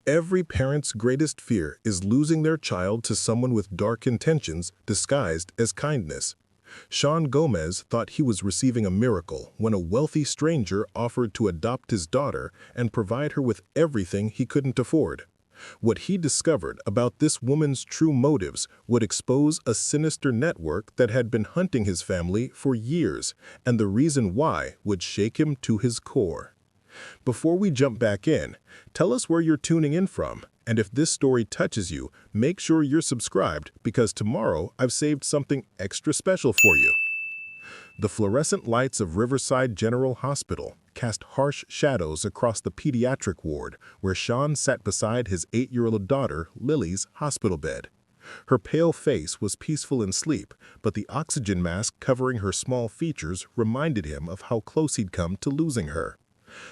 Every parent's greatest fear is losing their child to someone with dark intentions disguised as kindness. Shawn Gomez thought he was receiving a miracle when a wealthy stranger offered to adopt his daughter and provide her with everything he couldn't afford. What he discovered about this woman's true motives would expose a sinister network that had been hunting his family for years, and the reason why would shake him to his core. Before we jump back in, tell us where you're tuning in from, and if this story touches you, make sure you're subscribed because tomorrow I've saved something extra special for you. The fluorescent lights of Riverside General Hospital cast harsh shadows across the pediatric ward where Shawn sat beside his 8-year-old daughter, Lily's hospital bed. Her pale face was peaceful in sleep, but the oxygen mask covering her small features reminded him of how close he'd come to losing her.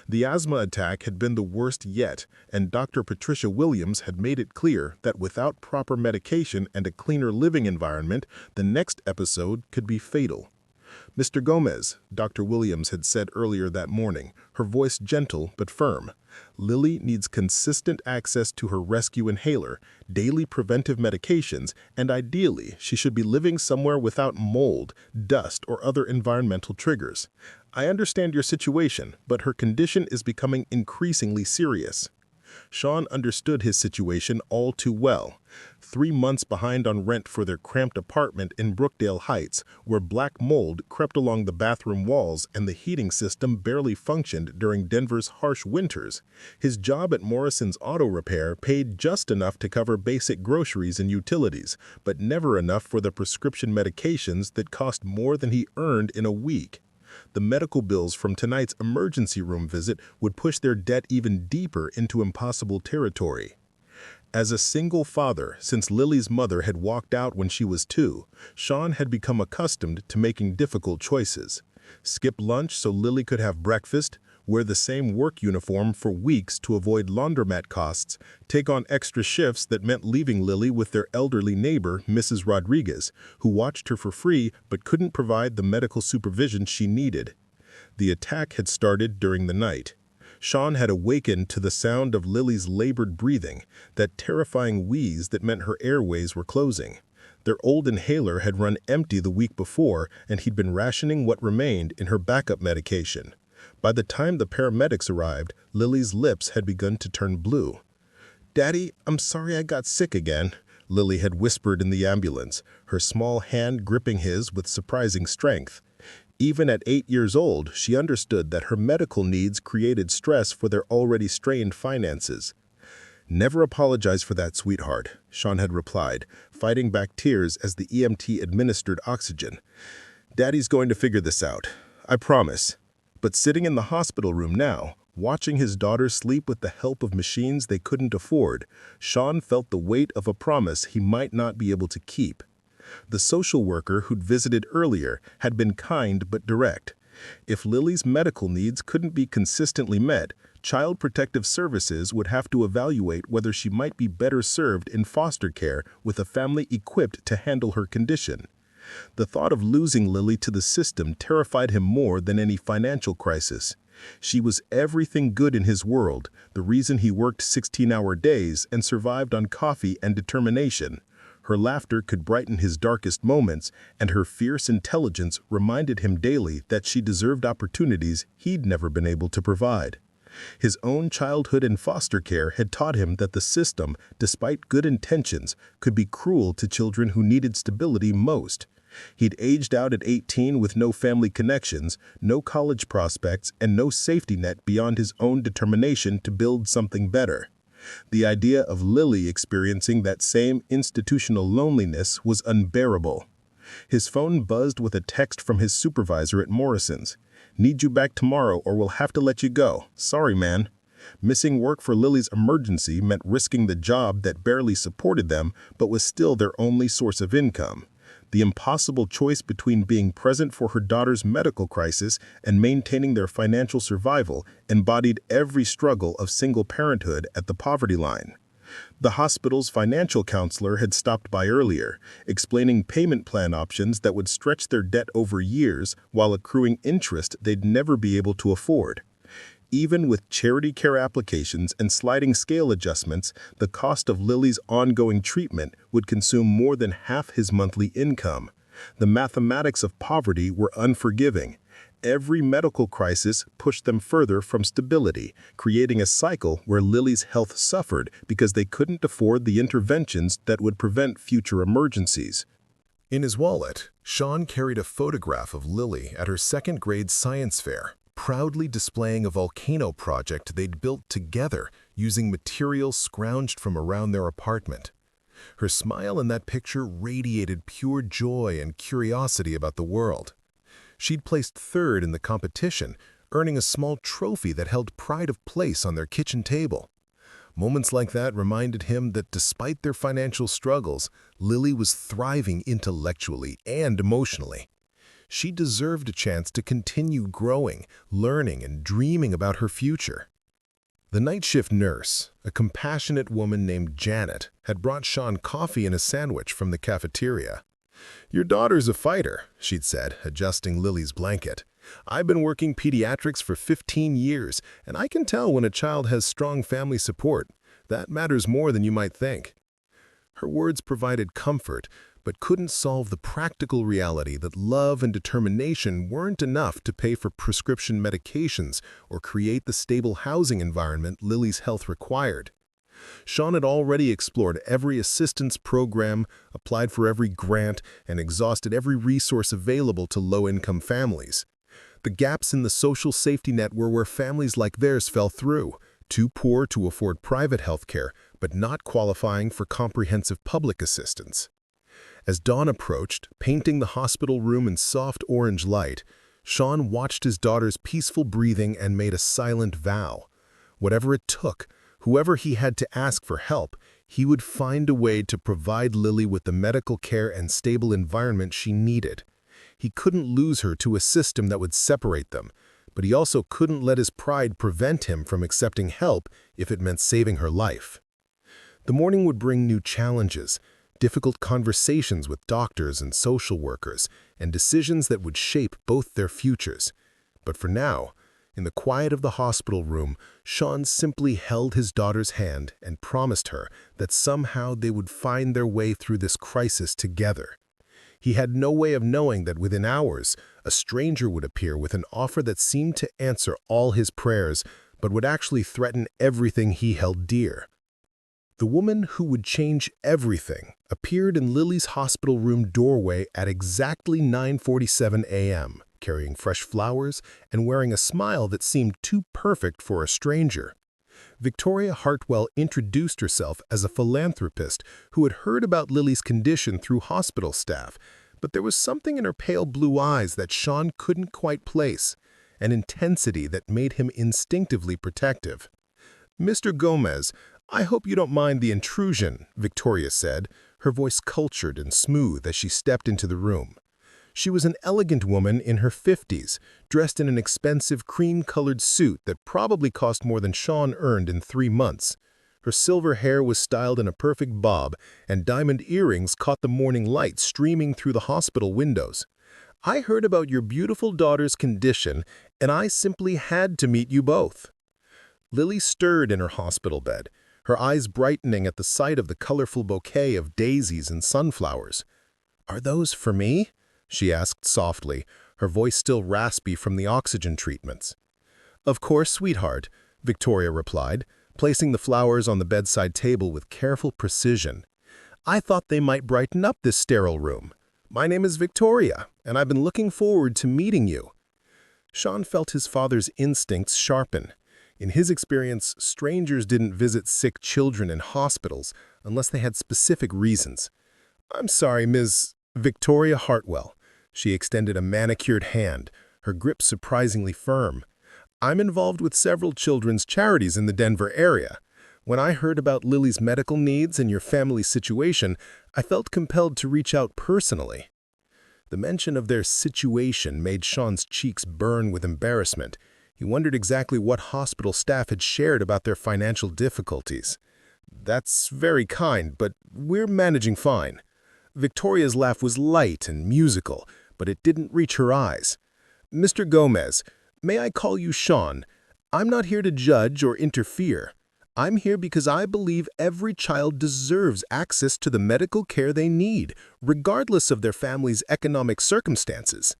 The asthma attack had been the worst yet, and Dr. Patricia Williams had made it clear that without proper medication and a cleaner living environment, the next episode could be fatal. "Mr. Gomez," Dr. Williams had said earlier that morning, her voice gentle but firm, "Lily needs consistent access to her rescue inhaler, daily preventive medications, and ideally, she should be living somewhere without mold, dust, or other environmental triggers. I understand your situation, but her condition is becoming increasingly serious." Shawn understood his situation all too well. 3 months behind on rent for their cramped apartment in Brookdale Heights, where black mold crept along the bathroom walls and the heating system barely functioned during Denver's harsh winters. His job at Morrison's Auto Repair paid just enough to cover basic groceries and utilities, but never enough for the prescription medications that cost more than he earned in a week. The medical bills from tonight's emergency room visit would push their debt even deeper into impossible territory. As a single father, since Lily's mother had walked out when she was 2, Shawn had become accustomed to making difficult choices. Skip lunch so Lily could have breakfast, wear the same work uniform for weeks to avoid laundromat costs, take on extra shifts that meant leaving Lily with their elderly neighbor, Mrs. Rodriguez, who watched her for free but couldn't provide the medical supervision she needed. The attack had started during the night. Shawn had awakened to the sound of Lily's labored breathing, that terrifying wheeze that meant her airways were closing. Their old inhaler had run empty the week before, and he'd been rationing what remained in her backup medication. By the time the paramedics arrived, Lily's lips had begun to turn blue. "Daddy, I'm sorry I got sick again," Lily had whispered in the ambulance, her small hand gripping his with surprising strength. Even at 8 years old, she understood that her medical needs created stress for their already strained finances. "Never apologize for that, sweetheart," Shawn had replied, fighting back tears as the EMT administered oxygen. "Daddy's going to figure this out. I promise." But sitting in the hospital room now, watching his daughter sleep with the help of machines they couldn't afford, Shawn felt the weight of a promise he might not be able to keep. The social worker who'd visited earlier had been kind but direct. If Lily's medical needs couldn't be consistently met, Child Protective Services would have to evaluate whether she might be better served in foster care with a family equipped to handle her condition. The thought of losing Lily to the system terrified him more than any financial crisis. She was everything good in his world, the reason he worked 16-hour days and survived on coffee and determination. Her laughter could brighten his darkest moments, and her fierce intelligence reminded him daily that she deserved opportunities he'd never been able to provide. His own childhood in foster care had taught him that the system, despite good intentions, could be cruel to children who needed stability most. He'd aged out at 18 with no family connections, no college prospects, and no safety net beyond his own determination to build something better. The idea of Lily experiencing that same institutional loneliness was unbearable. His phone buzzed with a text from his supervisor at Morrison's. "Need you back tomorrow or we'll have to let you go. Sorry, man." Missing work for Lily's emergency meant risking the job that barely supported them but was still their only source of income. The impossible choice between being present for her daughter's medical crisis and maintaining their financial survival embodied every struggle of single parenthood at the poverty line. The hospital's financial counselor had stopped by earlier, explaining payment plan options that would stretch their debt over years while accruing interest they'd never be able to afford. Even with charity care applications and sliding scale adjustments, the cost of Lily's ongoing treatment would consume more than half his monthly income. The mathematics of poverty were unforgiving. Every medical crisis pushed them further from stability, creating a cycle where Lily's health suffered because they couldn't afford the interventions that would prevent future emergencies. In his wallet, Shawn carried a photograph of Lily at her second-grade science fair, proudly displaying a volcano project they'd built together using materials scrounged from around their apartment. Her smile in that picture radiated pure joy and curiosity about the world. She'd placed third in the competition, earning a small trophy that held pride of place on their kitchen table. Moments like that reminded him that despite their financial struggles, Lily was thriving intellectually and emotionally. She deserved a chance to continue growing, learning, and dreaming about her future. The night shift nurse, a compassionate woman named Janet, had brought Shawn coffee and a sandwich from the cafeteria. "Your daughter's a fighter," she'd said, adjusting Lily's blanket. "I've been working pediatrics for 15 years, and I can tell when a child has strong family support. That matters more than you might think." Her words provided comfort, but couldn't solve the practical reality that love and determination weren't enough to pay for prescription medications or create the stable housing environment Lily's health required. Shawn had already explored every assistance program, applied for every grant, and exhausted every resource available to low-income families. The gaps in the social safety net were where families like theirs fell through, too poor to afford private health care, but not qualifying for comprehensive public assistance. As dawn approached, painting the hospital room in soft orange light, Shawn watched his daughter's peaceful breathing and made a silent vow. Whatever it took, whoever he had to ask for help, he would find a way to provide Lily with the medical care and stable environment she needed. He couldn't lose her to a system that would separate them, but he also couldn't let his pride prevent him from accepting help if it meant saving her life. The morning would bring new challenges, difficult conversations with doctors and social workers, and decisions that would shape both their futures. But for now, in the quiet of the hospital room, Shawn simply held his daughter's hand and promised her that somehow they would find their way through this crisis together. He had no way of knowing that within hours, a stranger would appear with an offer that seemed to answer all his prayers, but would actually threaten everything he held dear. The woman who would change everything appeared in Lily's hospital room doorway at exactly 9:47 a.m., carrying fresh flowers and wearing a smile that seemed too perfect for a stranger. Victoria Hartwell introduced herself as a philanthropist who had heard about Lily's condition through hospital staff, but there was something in her pale blue eyes that Shawn couldn't quite place, an intensity that made him instinctively protective. "Mr. Gomez, I hope you don't mind the intrusion," Victoria said, her voice cultured and smooth as she stepped into the room. She was an elegant woman in her 50s, dressed in an expensive cream-colored suit that probably cost more than Shawn earned in 3 months. Her silver hair was styled in a perfect bob, and diamond earrings caught the morning light streaming through the hospital windows. "I heard about your beautiful daughter's condition, and I simply had to meet you both." Lily stirred in her hospital bed, her eyes brightening at the sight of the colorful bouquet of daisies and sunflowers. "Are those for me?" she asked softly, her voice still raspy from the oxygen treatments. "Of course, sweetheart," Victoria replied, placing the flowers on the bedside table with careful precision. "I thought they might brighten up this sterile room. My name is Victoria, and I've been looking forward to meeting you." Shawn felt his father's instincts sharpen. In his experience, strangers didn't visit sick children in hospitals unless they had specific reasons. "I'm sorry, Ms. Victoria Hartwell." She extended a manicured hand, her grip surprisingly firm. "I'm involved with several children's charities in the Denver area. When I heard about Lily's medical needs and your family's situation, I felt compelled to reach out personally." The mention of their situation made Shawn's cheeks burn with embarrassment. He wondered exactly what hospital staff had shared about their financial difficulties. "That's very kind, but we're managing fine." Victoria's laugh was light and musical, but it didn't reach her eyes. "Mr. Gomez, may I call you Shawn? I'm not here to judge or interfere. I'm here because I believe every child deserves access to the medical care they need, regardless of their family's economic circumstances.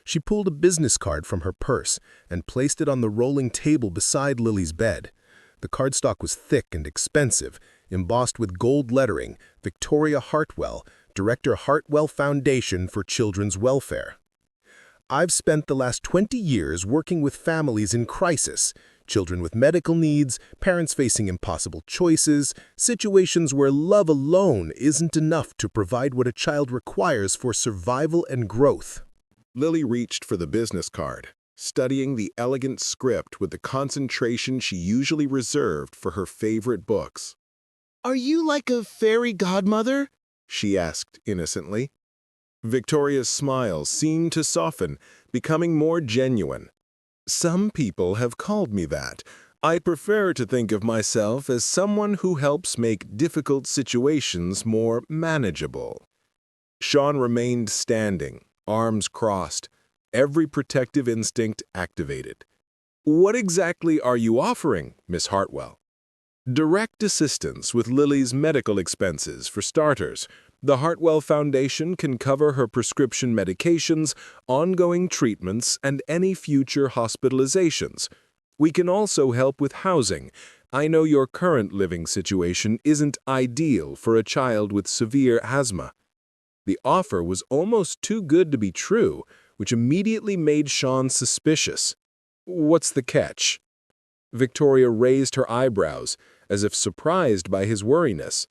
She pulled a business card from her purse and placed it on the rolling table beside Lily's bed. The cardstock was thick and expensive, embossed with gold lettering, Victoria Hartwell, Director Hartwell Foundation for Children's Welfare. I've spent the last 20 years working with families in crisis, children with medical needs, parents facing impossible choices, situations where love alone isn't enough to provide what a child requires for survival and growth. Lily reached for the business card, studying the elegant script with the concentration she usually reserved for her favorite books. "Are you like a fairy godmother?" she asked innocently. Victoria's smile seemed to soften, becoming more genuine. Some people have called me that. I prefer to think of myself as someone who helps make difficult situations more manageable. Shawn remained standing, arms crossed, every protective instinct activated. What exactly are you offering, Miss Hartwell? Direct assistance with Lily's medical expenses, for starters. The Hartwell Foundation can cover her prescription medications, ongoing treatments, and any future hospitalizations. We can also help with housing. I know your current living situation isn't ideal for a child with severe asthma. The offer was almost too good to be true, which immediately made Shawn suspicious. What's the catch? Victoria raised her eyebrows, as if surprised by his worriness.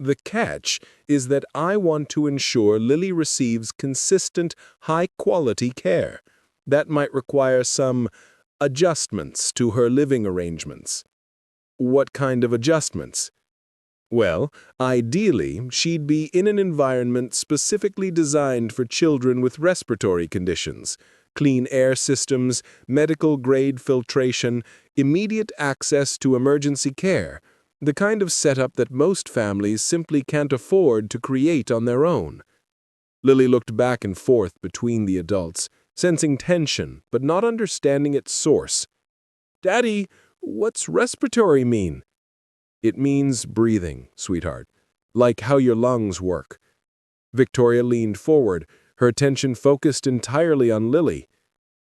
The catch is that I want to ensure Lily receives consistent, high-quality care. That might require some adjustments to her living arrangements. What kind of adjustments? Well, ideally, she'd be in an environment specifically designed for children with respiratory conditions, clean air systems, medical-grade filtration, immediate access to emergency care, the kind of setup that most families simply can't afford to create on their own. Lily looked back and forth between the adults, sensing tension but not understanding its source. "Daddy, what's respiratory mean?" "It means breathing, sweetheart, like how your lungs work." Victoria leaned forward, her attention focused entirely on Lily.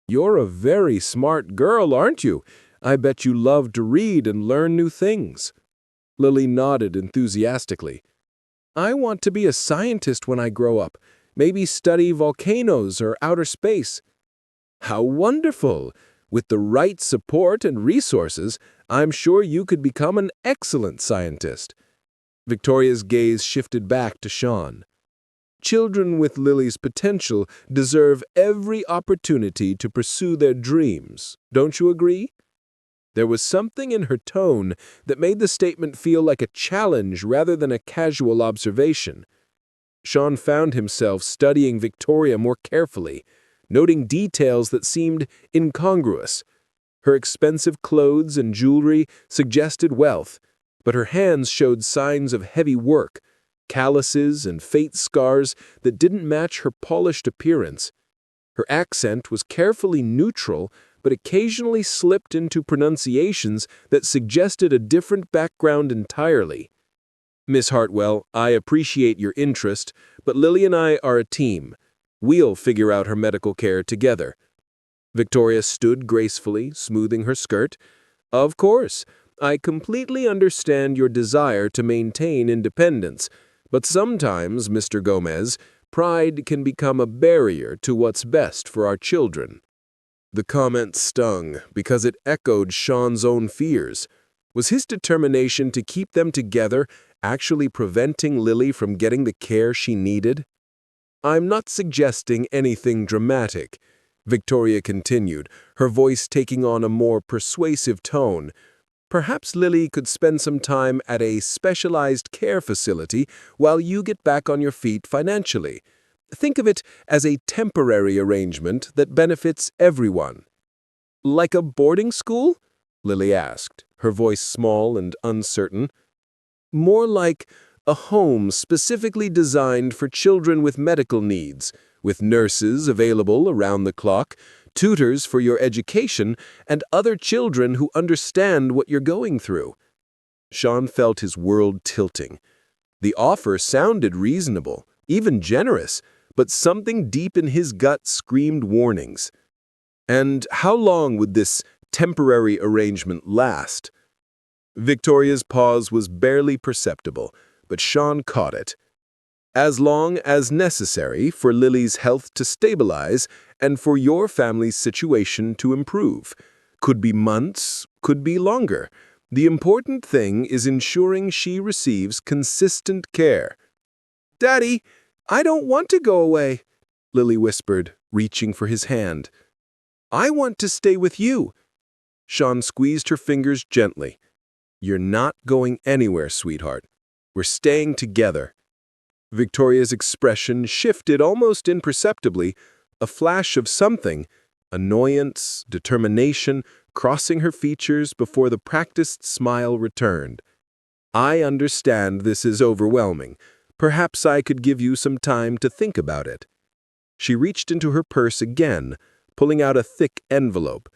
"You're a very smart girl, aren't you? I bet you love to read and learn new things." Lily nodded enthusiastically. "I want to be a scientist when I grow up, maybe study volcanoes or outer space." "How wonderful! With the right support and resources, I'm sure you could become an excellent scientist." Victoria's gaze shifted back to Shawn. Children with Lily's potential deserve every opportunity to pursue their dreams, don't you agree? There was something in her tone that made the statement feel like a challenge rather than a casual observation. Shawn found himself studying Victoria more carefully, noting details that seemed incongruous. Her expensive clothes and jewelry suggested wealth, but her hands showed signs of heavy work, calluses and faint scars that didn't match her polished appearance. Her accent was carefully neutral, but occasionally slipped into pronunciations that suggested a different background entirely. "Miss Hartwell, I appreciate your interest, but Lily and I are a team. We'll figure out her medical care together." Victoria stood gracefully, smoothing her skirt. "Of course, I completely understand your desire to maintain independence, but sometimes, Mr. Gomez, pride can become a barrier to what's best for our children." The comment stung because it echoed Shawn's own fears. Was his determination to keep them together actually preventing Lily from getting the care she needed? "I'm not suggesting anything dramatic," Victoria continued, her voice taking on a more persuasive tone. "Perhaps Lily could spend some time at a specialized care facility while you get back on your feet financially. Think of it as a temporary arrangement that benefits everyone." "Like a boarding school?" Lily asked, her voice small and uncertain. "More like a home specifically designed for children with medical needs, with nurses available around the clock, tutors for your education, and other children who understand what you're going through." Shawn felt his world tilting. The offer sounded reasonable, even generous, but something deep in his gut screamed warnings. And how long would this temporary arrangement last? Victoria's pause was barely perceptible, but Shawn caught it. "As long as necessary for Lily's health to stabilize and for your family's situation to improve. Could be months, could be longer. The important thing is ensuring she receives consistent care." "Daddy, I don't want to go away," Lily whispered, reaching for his hand. "I want to stay with you." Shawn squeezed her fingers gently. "You're not going anywhere, sweetheart. We're staying together." Victoria's expression shifted almost imperceptibly, a flash of something, annoyance, determination, crossing her features before the practiced smile returned. "I understand this is overwhelming. Perhaps I could give you some time to think about it." She reached into her purse again, pulling out a thick envelope.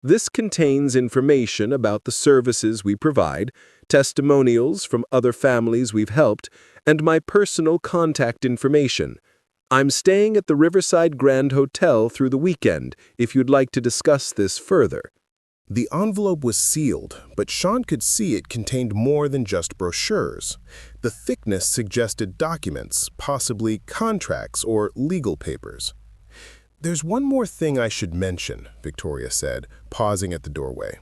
"This contains information about the services we provide, testimonials from other families we've helped, and my personal contact information. I'm staying at the Riverside Grand Hotel through the weekend if you'd like to discuss this further." The envelope was sealed, but Shawn could see it contained more than just brochures. The thickness suggested documents, possibly contracts or legal papers. "There's one more thing I should mention," Victoria said, pausing at the doorway.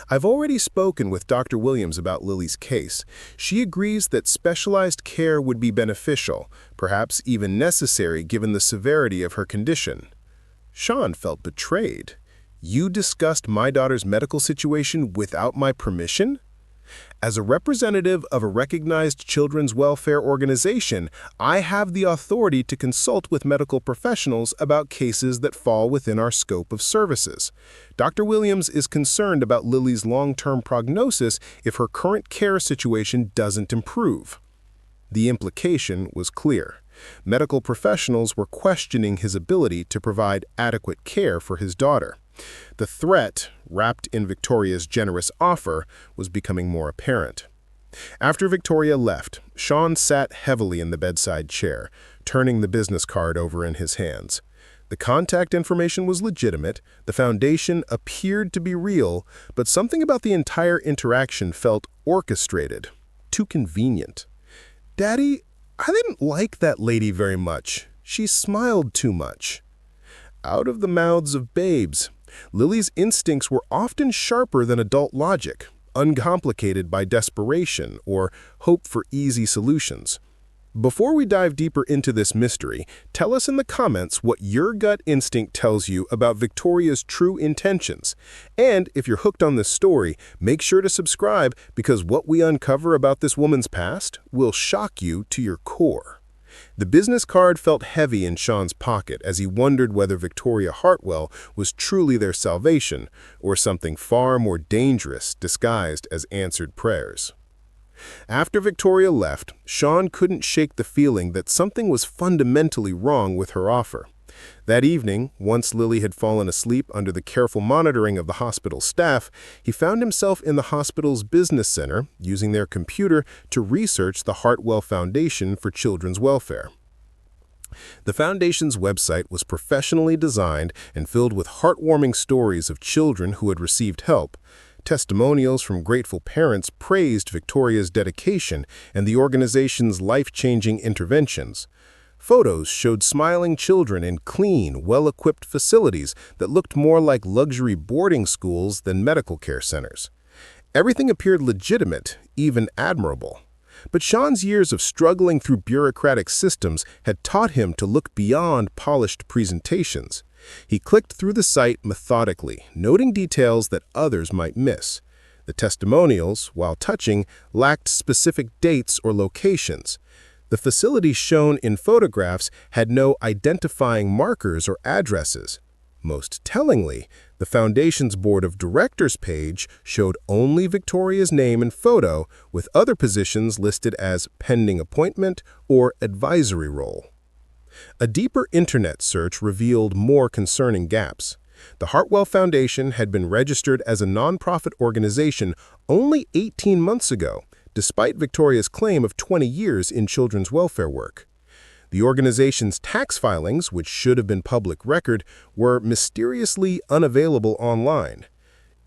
"I've already spoken with Dr. Williams about Lily's case. She agrees that specialized care would be beneficial, perhaps even necessary given the severity of her condition." Shawn felt betrayed. "You discussed my daughter's medical situation without my permission?" "As a representative of a recognized children's welfare organization, I have the authority to consult with medical professionals about cases that fall within our scope of services. Dr. Williams is concerned about Lily's long-term prognosis if her current care situation doesn't improve." The implication was clear. Medical professionals were questioning his ability to provide adequate care for his daughter. The threat, wrapped in Victoria's generous offer, was becoming more apparent. After Victoria left, Shawn sat heavily in the bedside chair, turning the business card over in his hands. The contact information was legitimate, the foundation appeared to be real, but something about the entire interaction felt orchestrated, too convenient. "Daddy, I didn't like that lady very much. She smiled too much." Out of the mouths of babes, Lily's instincts were often sharper than adult logic, uncomplicated by desperation or hope for easy solutions. Before we dive deeper into this mystery, tell us in the comments what your gut instinct tells you about Victoria's true intentions. And if you're hooked on this story, make sure to subscribe because what we uncover about this woman's past will shock you to your core. The business card felt heavy in Shawn's pocket as he wondered whether Victoria Hartwell was truly their salvation or something far more dangerous disguised as answered prayers. After Victoria left, Shawn couldn't shake the feeling that something was fundamentally wrong with her offer. That evening, once Lily had fallen asleep under the careful monitoring of the hospital staff, he found himself in the hospital's business center, using their computer to research the Hartwell Foundation for Children's Welfare. The foundation's website was professionally designed and filled with heartwarming stories of children who had received help. Testimonials from grateful parents praised Victoria's dedication and the organization's life-changing interventions. Photos showed smiling children in clean, well-equipped facilities that looked more like luxury boarding schools than medical care centers. Everything appeared legitimate, even admirable. But Shawn's years of struggling through bureaucratic systems had taught him to look beyond polished presentations. He clicked through the site methodically, noting details that others might miss. The testimonials, while touching, lacked specific dates or locations. The facilities shown in photographs had no identifying markers or addresses. Most tellingly, the Foundation's Board of Directors page showed only Victoria's name and photo, with other positions listed as pending appointment or advisory role. A deeper internet search revealed more concerning gaps. The Hartwell Foundation had been registered as a nonprofit organization only 18 months ago, despite Victoria's claim of 20 years in children's welfare work. The organization's tax filings, which should have been public record, were mysteriously unavailable online.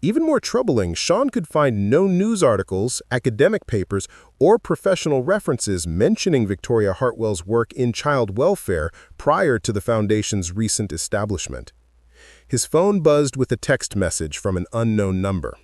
Even more troubling, Shawn could find no news articles, academic papers, or professional references mentioning Victoria Hartwell's work in child welfare prior to the Foundation's recent establishment. His phone buzzed with a text message from an unknown number.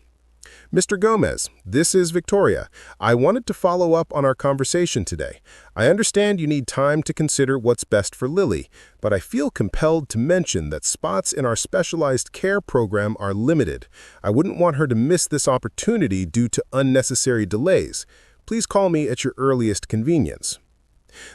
"Mr. Gomez, this is Victoria. I wanted to follow up on our conversation today. I understand you need time to consider what's best for Lily, but I feel compelled to mention that spots in our specialized care program are limited. I wouldn't want her to miss this opportunity due to unnecessary delays. Please call me at your earliest convenience."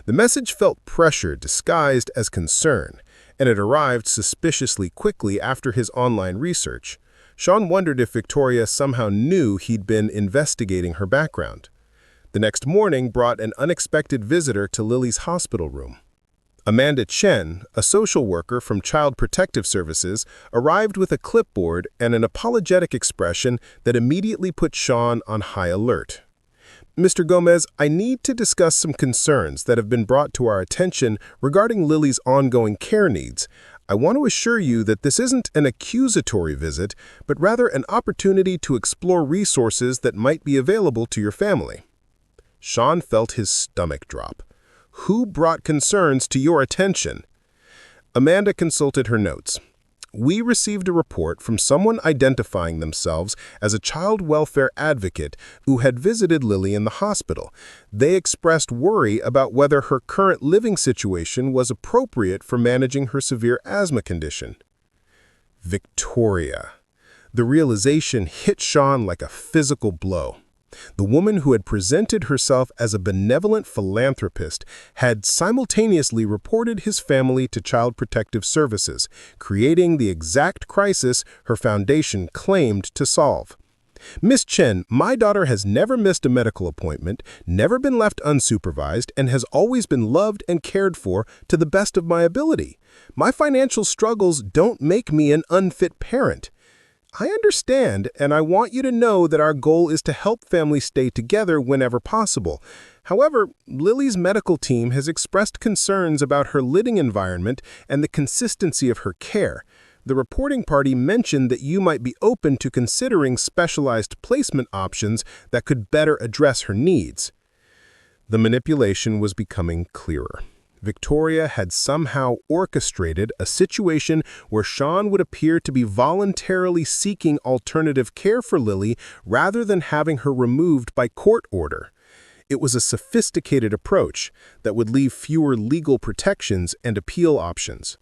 The message felt pressure disguised as concern, and it arrived suspiciously quickly after his online research. Shawn wondered if Victoria somehow knew he'd been investigating her background. The next morning brought an unexpected visitor to Lily's hospital room. Amanda Chen, a social worker from Child Protective Services, arrived with a clipboard and an apologetic expression that immediately put Shawn on high alert. "Mr. Gomez, I need to discuss some concerns that have been brought to our attention regarding Lily's ongoing care needs. I want to assure you that this isn't an accusatory visit, but rather an opportunity to explore resources that might be available to your family." Shawn felt his stomach drop. Who brought concerns to your attention? Amanda consulted her notes. "We received a report from someone identifying themselves as a child welfare advocate who had visited Lily in the hospital. They expressed worry about whether her current living situation was appropriate for managing her severe asthma condition." Victoria. The realization hit Shawn like a physical blow. The woman who had presented herself as a benevolent philanthropist had simultaneously reported his family to Child Protective Services, creating the exact crisis her foundation claimed to solve. "Miss Chen, my daughter has never missed a medical appointment, never been left unsupervised, and has always been loved and cared for to the best of my ability. My financial struggles don't make me an unfit parent. I understand, and I want you to know that our goal is to help families stay together whenever possible. However, Lily's medical team has expressed concerns about her living environment and the consistency of her care. The reporting party mentioned that you might be open to considering specialized placement options that could better address her needs." The manipulation was becoming clearer. Victoria had somehow orchestrated a situation where Shawn would appear to be voluntarily seeking alternative care for Lily rather than having her removed by court order. It was a sophisticated approach that would leave fewer legal protections and appeal options.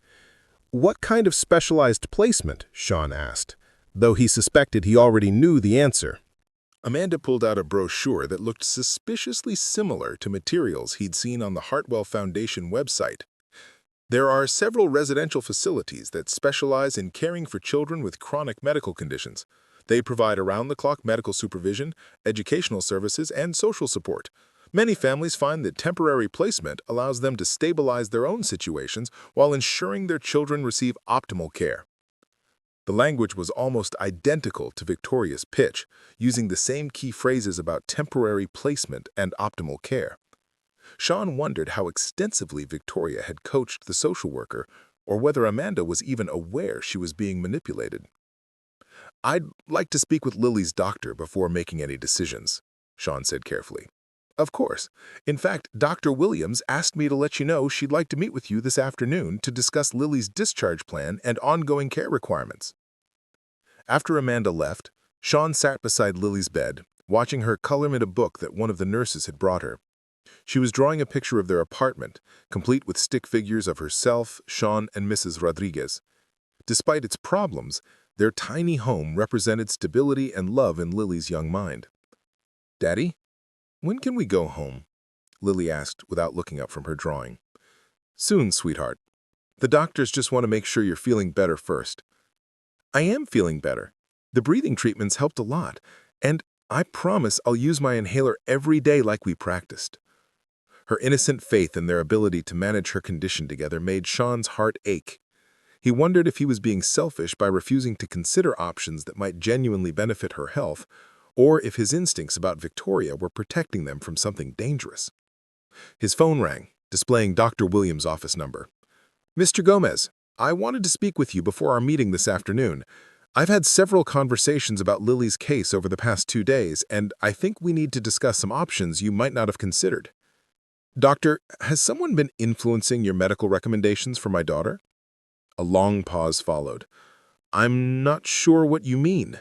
"What kind of specialized placement?" Shawn asked, though he suspected he already knew the answer. Amanda pulled out a brochure that looked suspiciously similar to materials he'd seen on the Hartwell Foundation website. There are several residential facilities that specialize in caring for children with chronic medical conditions. They provide around-the-clock medical supervision, educational services, and social support. Many families find that temporary placement allows them to stabilize their own situations while ensuring their children receive optimal care. The language was almost identical to Victoria's pitch, using the same key phrases about temporary placement and optimal care. Shawn wondered how extensively Victoria had coached the social worker, or whether Amanda was even aware she was being manipulated. "I'd like to speak with Lily's doctor before making any decisions," Shawn said carefully. "Of course. In fact, Dr. Williams asked me to let you know she'd like to meet with you this afternoon to discuss Lily's discharge plan and ongoing care requirements." After Amanda left, Shawn sat beside Lily's bed, watching her colorment a book that one of the nurses had brought her. She was drawing a picture of their apartment, complete with stick figures of herself, Shawn, and Mrs. Rodriguez. Despite its problems, their tiny home represented stability and love in Lily's young mind. "Daddy, when can we go home?" Lily asked without looking up from her drawing. "Soon, sweetheart. The doctors just want to make sure you're feeling better first." "I am feeling better. The breathing treatments helped a lot, and I promise I'll use my inhaler every day like we practiced." Her innocent faith in their ability to manage her condition together made Shawn's heart ache. He wondered if he was being selfish by refusing to consider options that might genuinely benefit her health, or if his instincts about Victoria were protecting them from something dangerous. His phone rang, displaying Dr. Williams' office number. "Mr. Gomez, I wanted to speak with you before our meeting this afternoon. I've had several conversations about Lily's case over the past 2 days, and I think we need to discuss some options you might not have considered. Doctor, has someone been influencing your medical recommendations for my daughter?" A long pause followed. "I'm not sure what you mean.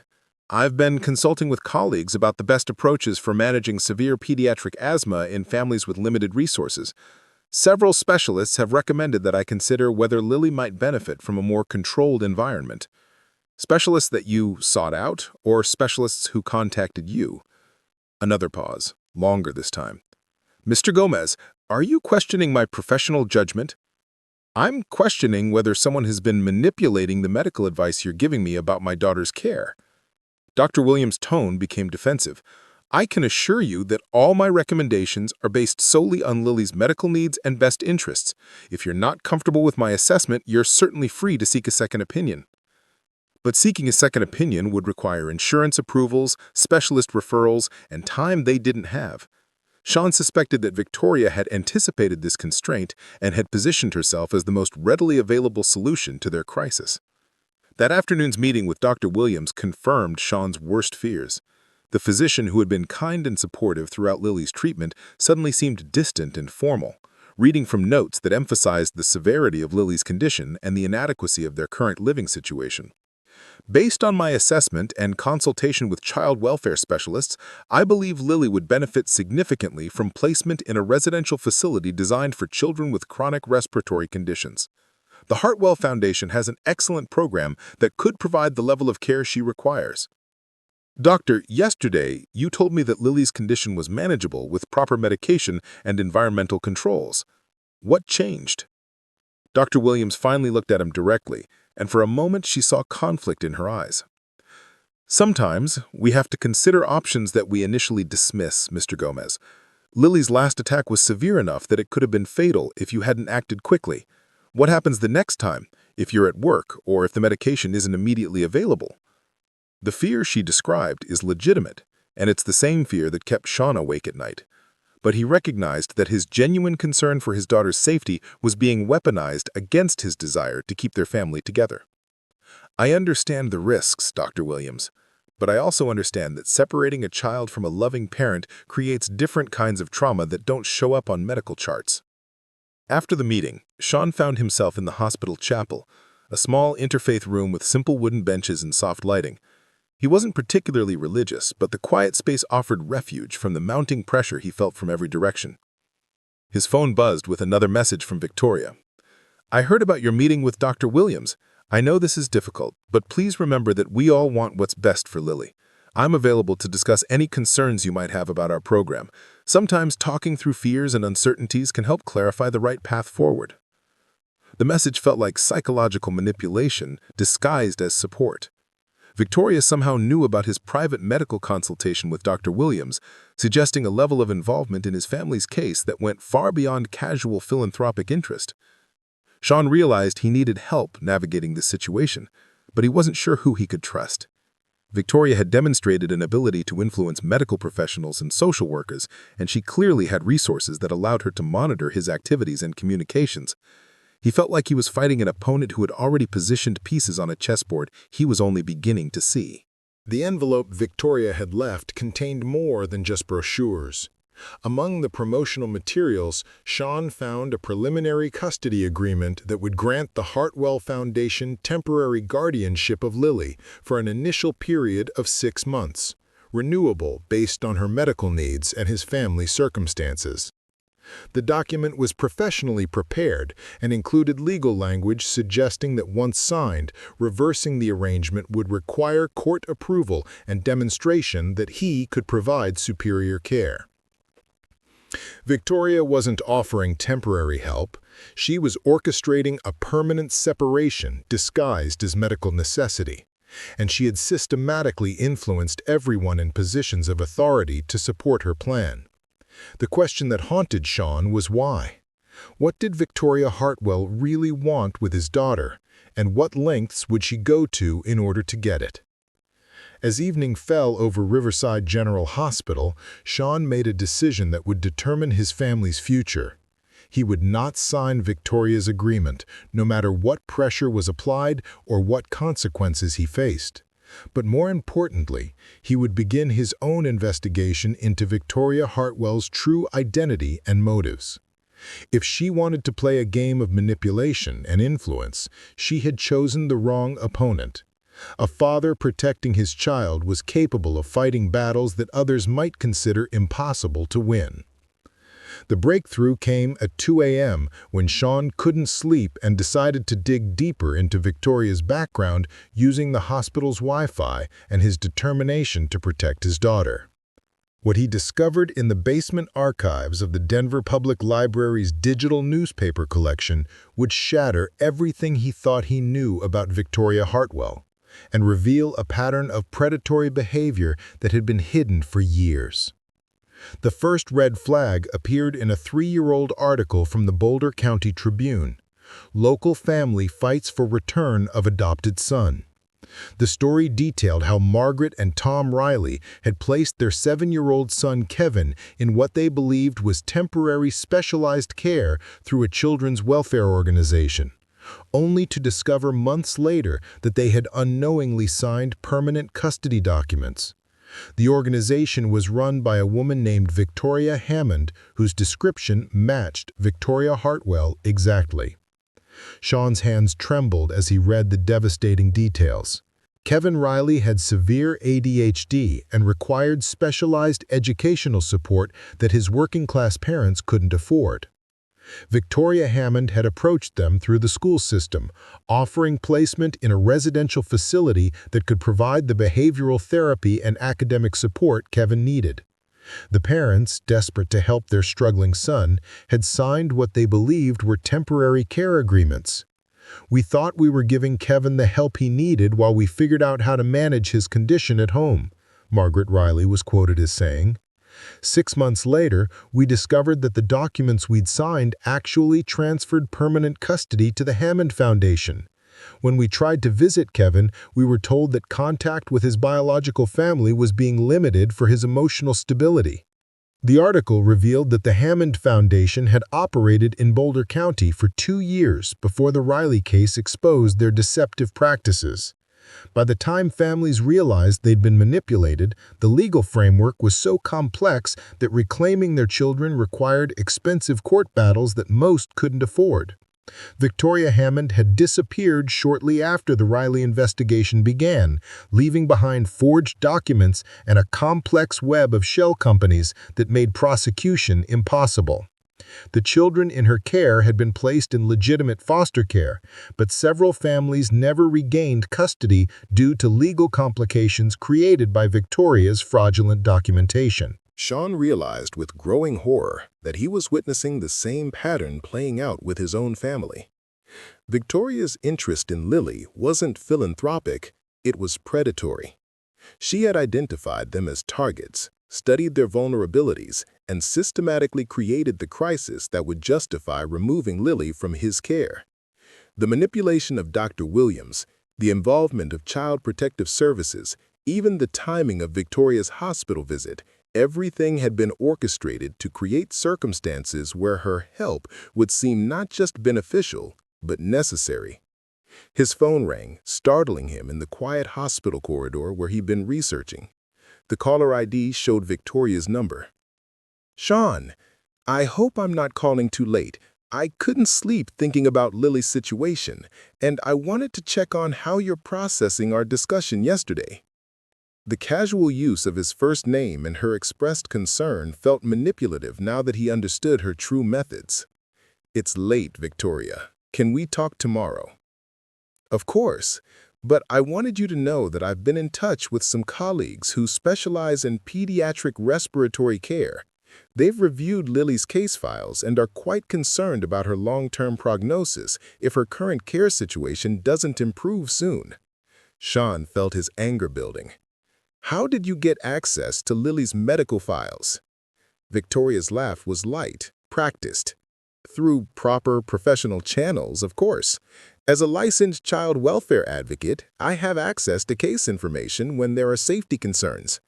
I've been consulting with colleagues about the best approaches for managing severe pediatric asthma in families with limited resources. Several specialists have recommended that I consider whether Lily might benefit from a more controlled environment. Specialists that you sought out, or specialists who contacted you?" Another pause, longer this time. "Mr. Gomez, are you questioning my professional judgment?" "I'm questioning whether someone has been manipulating the medical advice you're giving me about my daughter's care." Dr. Williams' tone became defensive. "I can assure you that all my recommendations are based solely on Lily's medical needs and best interests. If you're not comfortable with my assessment, you're certainly free to seek a second opinion." But seeking a second opinion would require insurance approvals, specialist referrals, and time they didn't have. Shawn suspected that Victoria had anticipated this constraint and had positioned herself as the most readily available solution to their crisis. That afternoon's meeting with Dr. Williams confirmed Shawn's worst fears. The physician who had been kind and supportive throughout Lily's treatment suddenly seemed distant and formal, reading from notes that emphasized the severity of Lily's condition and the inadequacy of their current living situation. "Based on my assessment and consultation with child welfare specialists, I believe Lily would benefit significantly from placement in a residential facility designed for children with chronic respiratory conditions. The Hartwell Foundation has an excellent program that could provide the level of care she requires." "Doctor, yesterday you told me that Lily's condition was manageable with proper medication and environmental controls. What changed?" Dr. Williams finally looked at him directly, and for a moment she saw conflict in her eyes. "Sometimes we have to consider options that we initially dismiss, Mr. Gomez. Lily's last attack was severe enough that it could have been fatal if you hadn't acted quickly. What happens the next time, if you're at work or if the medication isn't immediately available?" The fear she described is legitimate, and it's the same fear that kept Shawn awake at night. But he recognized that his genuine concern for his daughter's safety was being weaponized against his desire to keep their family together. "I understand the risks, Dr. Williams, but I also understand that separating a child from a loving parent creates different kinds of trauma that don't show up on medical charts." After the meeting, Shawn found himself in the hospital chapel, a small interfaith room with simple wooden benches and soft lighting. He wasn't particularly religious, but the quiet space offered refuge from the mounting pressure he felt from every direction. His phone buzzed with another message from Victoria. "I heard about your meeting with Dr. Williams. I know this is difficult, but please remember that we all want what's best for Lily. I'm available to discuss any concerns you might have about our program. Sometimes talking through fears and uncertainties can help clarify the right path forward." The message felt like psychological manipulation disguised as support. Victoria somehow knew about his private medical consultation with Dr. Williams, suggesting a level of involvement in his family's case that went far beyond casual philanthropic interest. Shawn realized he needed help navigating this situation, but he wasn't sure who he could trust. Victoria had demonstrated an ability to influence medical professionals and social workers, and she clearly had resources that allowed her to monitor his activities and communications. He felt like he was fighting an opponent who had already positioned pieces on a chessboard he was only beginning to see. The envelope Victoria had left contained more than just brochures. Among the promotional materials, Shawn found a preliminary custody agreement that would grant the Hartwell Foundation temporary guardianship of Lily for an initial period of 6 months, renewable based on her medical needs and his family circumstances. The document was professionally prepared and included legal language suggesting that once signed, reversing the arrangement would require court approval and demonstration that he could provide superior care. Victoria wasn't offering temporary help. She was orchestrating a permanent separation disguised as medical necessity, and she had systematically influenced everyone in positions of authority to support her plan. The question that haunted Shawn was why. What did Victoria Hartwell really want with his daughter, and what lengths would she go to in order to get it? As evening fell over Riverside General Hospital, Shawn made a decision that would determine his family's future. He would not sign Victoria's agreement, no matter what pressure was applied or what consequences he faced. But more importantly, he would begin his own investigation into Victoria Hartwell's true identity and motives. If she wanted to play a game of manipulation and influence, she had chosen the wrong opponent. A father protecting his child was capable of fighting battles that others might consider impossible to win. The breakthrough came at 2 a.m. when Shawn couldn't sleep and decided to dig deeper into Victoria's background using the hospital's Wi-Fi and his determination to protect his daughter. What he discovered in the basement archives of the Denver Public Library's digital newspaper collection would shatter everything he thought he knew about Victoria Hartwell and reveal a pattern of predatory behavior that had been hidden for years. The first red flag appeared in a 3-year-old article from the Boulder County Tribune. Local family fights for return of adopted son. The story detailed how Margaret and Tom Riley had placed their 7-year-old son Kevin in what they believed was temporary specialized care through a children's welfare organization, only to discover months later that they had unknowingly signed permanent custody documents. The organization was run by a woman named Victoria Hammond, whose description matched Victoria Hartwell exactly. Shawn's hands trembled as he read the devastating details. Kevin Riley had severe ADHD and required specialized educational support that his working-class parents couldn't afford. Victoria Hammond had approached them through the school system, offering placement in a residential facility that could provide the behavioral therapy and academic support Kevin needed. The parents, desperate to help their struggling son, had signed what they believed were temporary care agreements. "We thought we were giving Kevin the help he needed while we figured out how to manage his condition at home," Margaret Riley was quoted as saying. 6 months later, we discovered that the documents we'd signed actually transferred permanent custody to the Hammond Foundation. When we tried to visit Kevin, we were told that contact with his biological family was being limited for his emotional stability. The article revealed that the Hammond Foundation had operated in Boulder County for 2 years before the Riley case exposed their deceptive practices. By the time families realized they'd been manipulated, the legal framework was so complex that reclaiming their children required expensive court battles that most couldn't afford. Victoria Hammond had disappeared shortly after the Riley investigation began, leaving behind forged documents and a complex web of shell companies that made prosecution impossible. The children in her care had been placed in legitimate foster care, but several families never regained custody due to legal complications created by Victoria's fraudulent documentation. Shawn realized with growing horror that he was witnessing the same pattern playing out with his own family. Victoria's interest in Lily wasn't philanthropic, it was predatory. She had identified them as targets, studied their vulnerabilities, and systematically created the crisis that would justify removing Lily from his care. The manipulation of Dr. Williams, the involvement of Child Protective Services, even the timing of Victoria's hospital visit, everything had been orchestrated to create circumstances where her help would seem not just beneficial, but necessary. His phone rang, startling him in the quiet hospital corridor where he'd been researching. The caller ID showed Victoria's number. "Shawn, I hope I'm not calling too late. I couldn't sleep thinking about Lily's situation, and I wanted to check on how you're processing our discussion yesterday." The casual use of his first name and her expressed concern felt manipulative now that he understood her true methods. "It's late, Victoria. Can we talk tomorrow?" "Of course, but I wanted you to know that I've been in touch with some colleagues who specialize in pediatric respiratory care. They've reviewed Lily's case files and are quite concerned about her long-term prognosis if her current care situation doesn't improve soon." Shawn felt his anger building. "How did you get access to Lily's medical files?" Victoria's laugh was light, practiced. "Through proper professional channels, of course. As a licensed child welfare advocate, I have access to case information when there are safety concerns.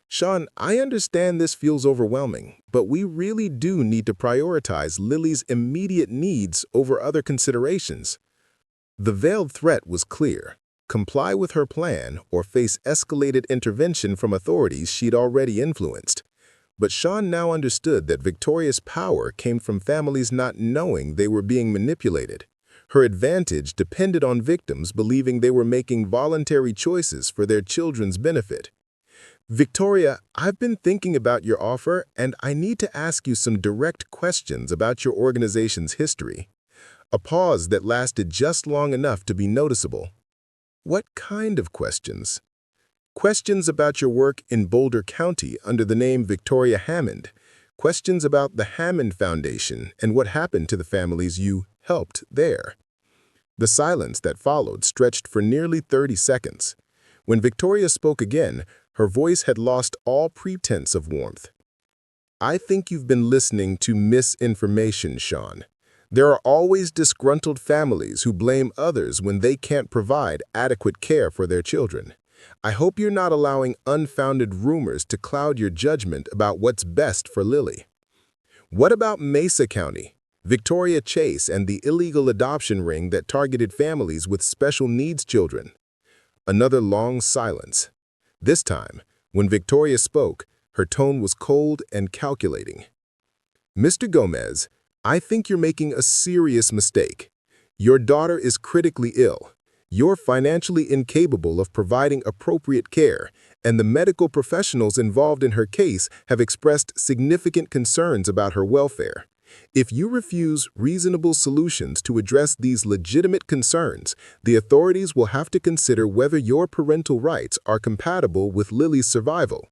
Shawn, I understand this feels overwhelming, but we really do need to prioritize Lily's immediate needs over other considerations. The veiled threat was clear: comply with her plan or face escalated intervention from authorities she'd already influenced. But Shawn now understood that Victoria's power came from families not knowing they were being manipulated. Her advantage depended on victims believing they were making voluntary choices for their children's benefit. Victoria, I've been thinking about your offer, and I need to ask you some direct questions about your organization's history. A pause that lasted just long enough to be noticeable. What kind of questions? Questions about your work in Boulder County under the name Victoria Hammond. Questions about the Hammond Foundation and what happened to the families you helped there. The silence that followed stretched for nearly 30 seconds. When Victoria spoke again, her voice had lost all pretense of warmth. I think you've been listening to misinformation, Shawn. There are always disgruntled families who blame others when they can't provide adequate care for their children. I hope you're not allowing unfounded rumors to cloud your judgment about what's best for Lily. What about Mesa County, Victoria Chase, and the illegal adoption ring that targeted families with special needs children? Another long silence. This time, when Victoria spoke, her tone was cold and calculating. Mr. Gomez, I think you're making a serious mistake. Your daughter is critically ill. You're financially incapable of providing appropriate care, and the medical professionals involved in her case have expressed significant concerns about her welfare. If you refuse reasonable solutions to address these legitimate concerns, the authorities will have to consider whether your parental rights are compatible with Lily's survival.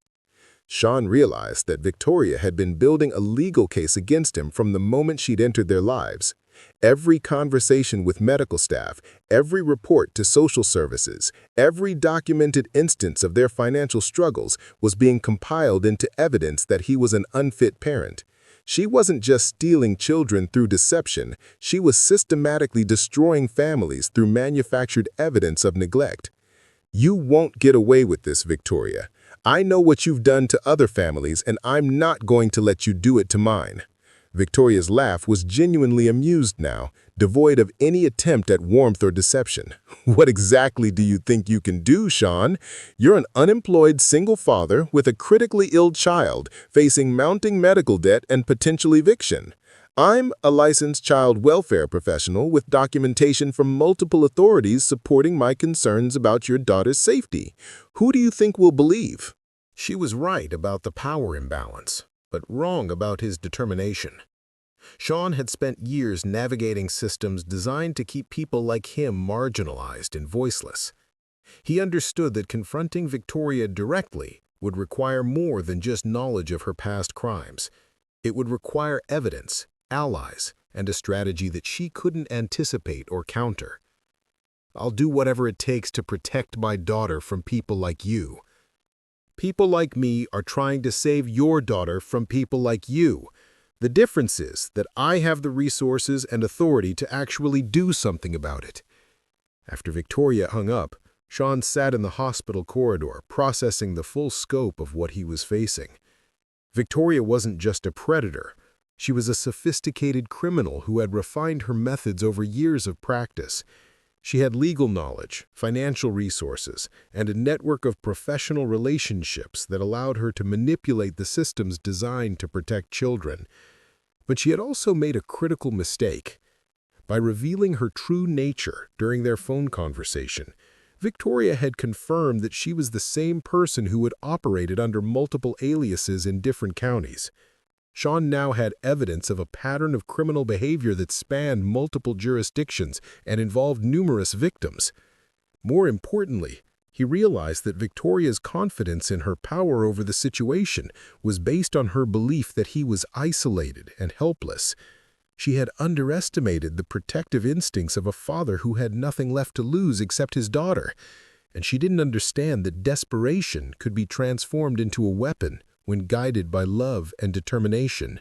Shawn realized that Victoria had been building a legal case against him from the moment she'd entered their lives. Every conversation with medical staff, every report to social services, every documented instance of their financial struggles was being compiled into evidence that he was an unfit parent. She wasn't just stealing children through deception, she was systematically destroying families through manufactured evidence of neglect. You won't get away with this, Victoria. I know what you've done to other families, and I'm not going to let you do it to mine. Victoria's laugh was genuinely amused now, devoid of any attempt at warmth or deception. What exactly do you think you can do, Shawn? You're an unemployed single father with a critically ill child facing mounting medical debt and potential eviction. I'm a licensed child welfare professional with documentation from multiple authorities supporting my concerns about your daughter's safety. Who do you think will believe? She was right about the power imbalance, but wrong about his determination. Shawn had spent years navigating systems designed to keep people like him marginalized and voiceless. He understood that confronting Victoria directly would require more than just knowledge of her past crimes. It would require evidence, allies, and a strategy that she couldn't anticipate or counter. I'll do whatever it takes to protect my daughter from people like you. People like me are trying to save your daughter from people like you. The difference is that I have the resources and authority to actually do something about it. After Victoria hung up, Shawn sat in the hospital corridor, processing the full scope of what he was facing. Victoria wasn't just a predator. She was a sophisticated criminal who had refined her methods over years of practice. She had legal knowledge, financial resources, and a network of professional relationships that allowed her to manipulate the systems designed to protect children. But she had also made a critical mistake. By revealing her true nature during their phone conversation, Victoria had confirmed that she was the same person who had operated under multiple aliases in different counties. Shawn now had evidence of a pattern of criminal behavior that spanned multiple jurisdictions and involved numerous victims. More importantly, he realized that Victoria's confidence in her power over the situation was based on her belief that he was isolated and helpless. She had underestimated the protective instincts of a father who had nothing left to lose except his daughter, and she didn't understand that desperation could be transformed into a weapon when guided by love and determination.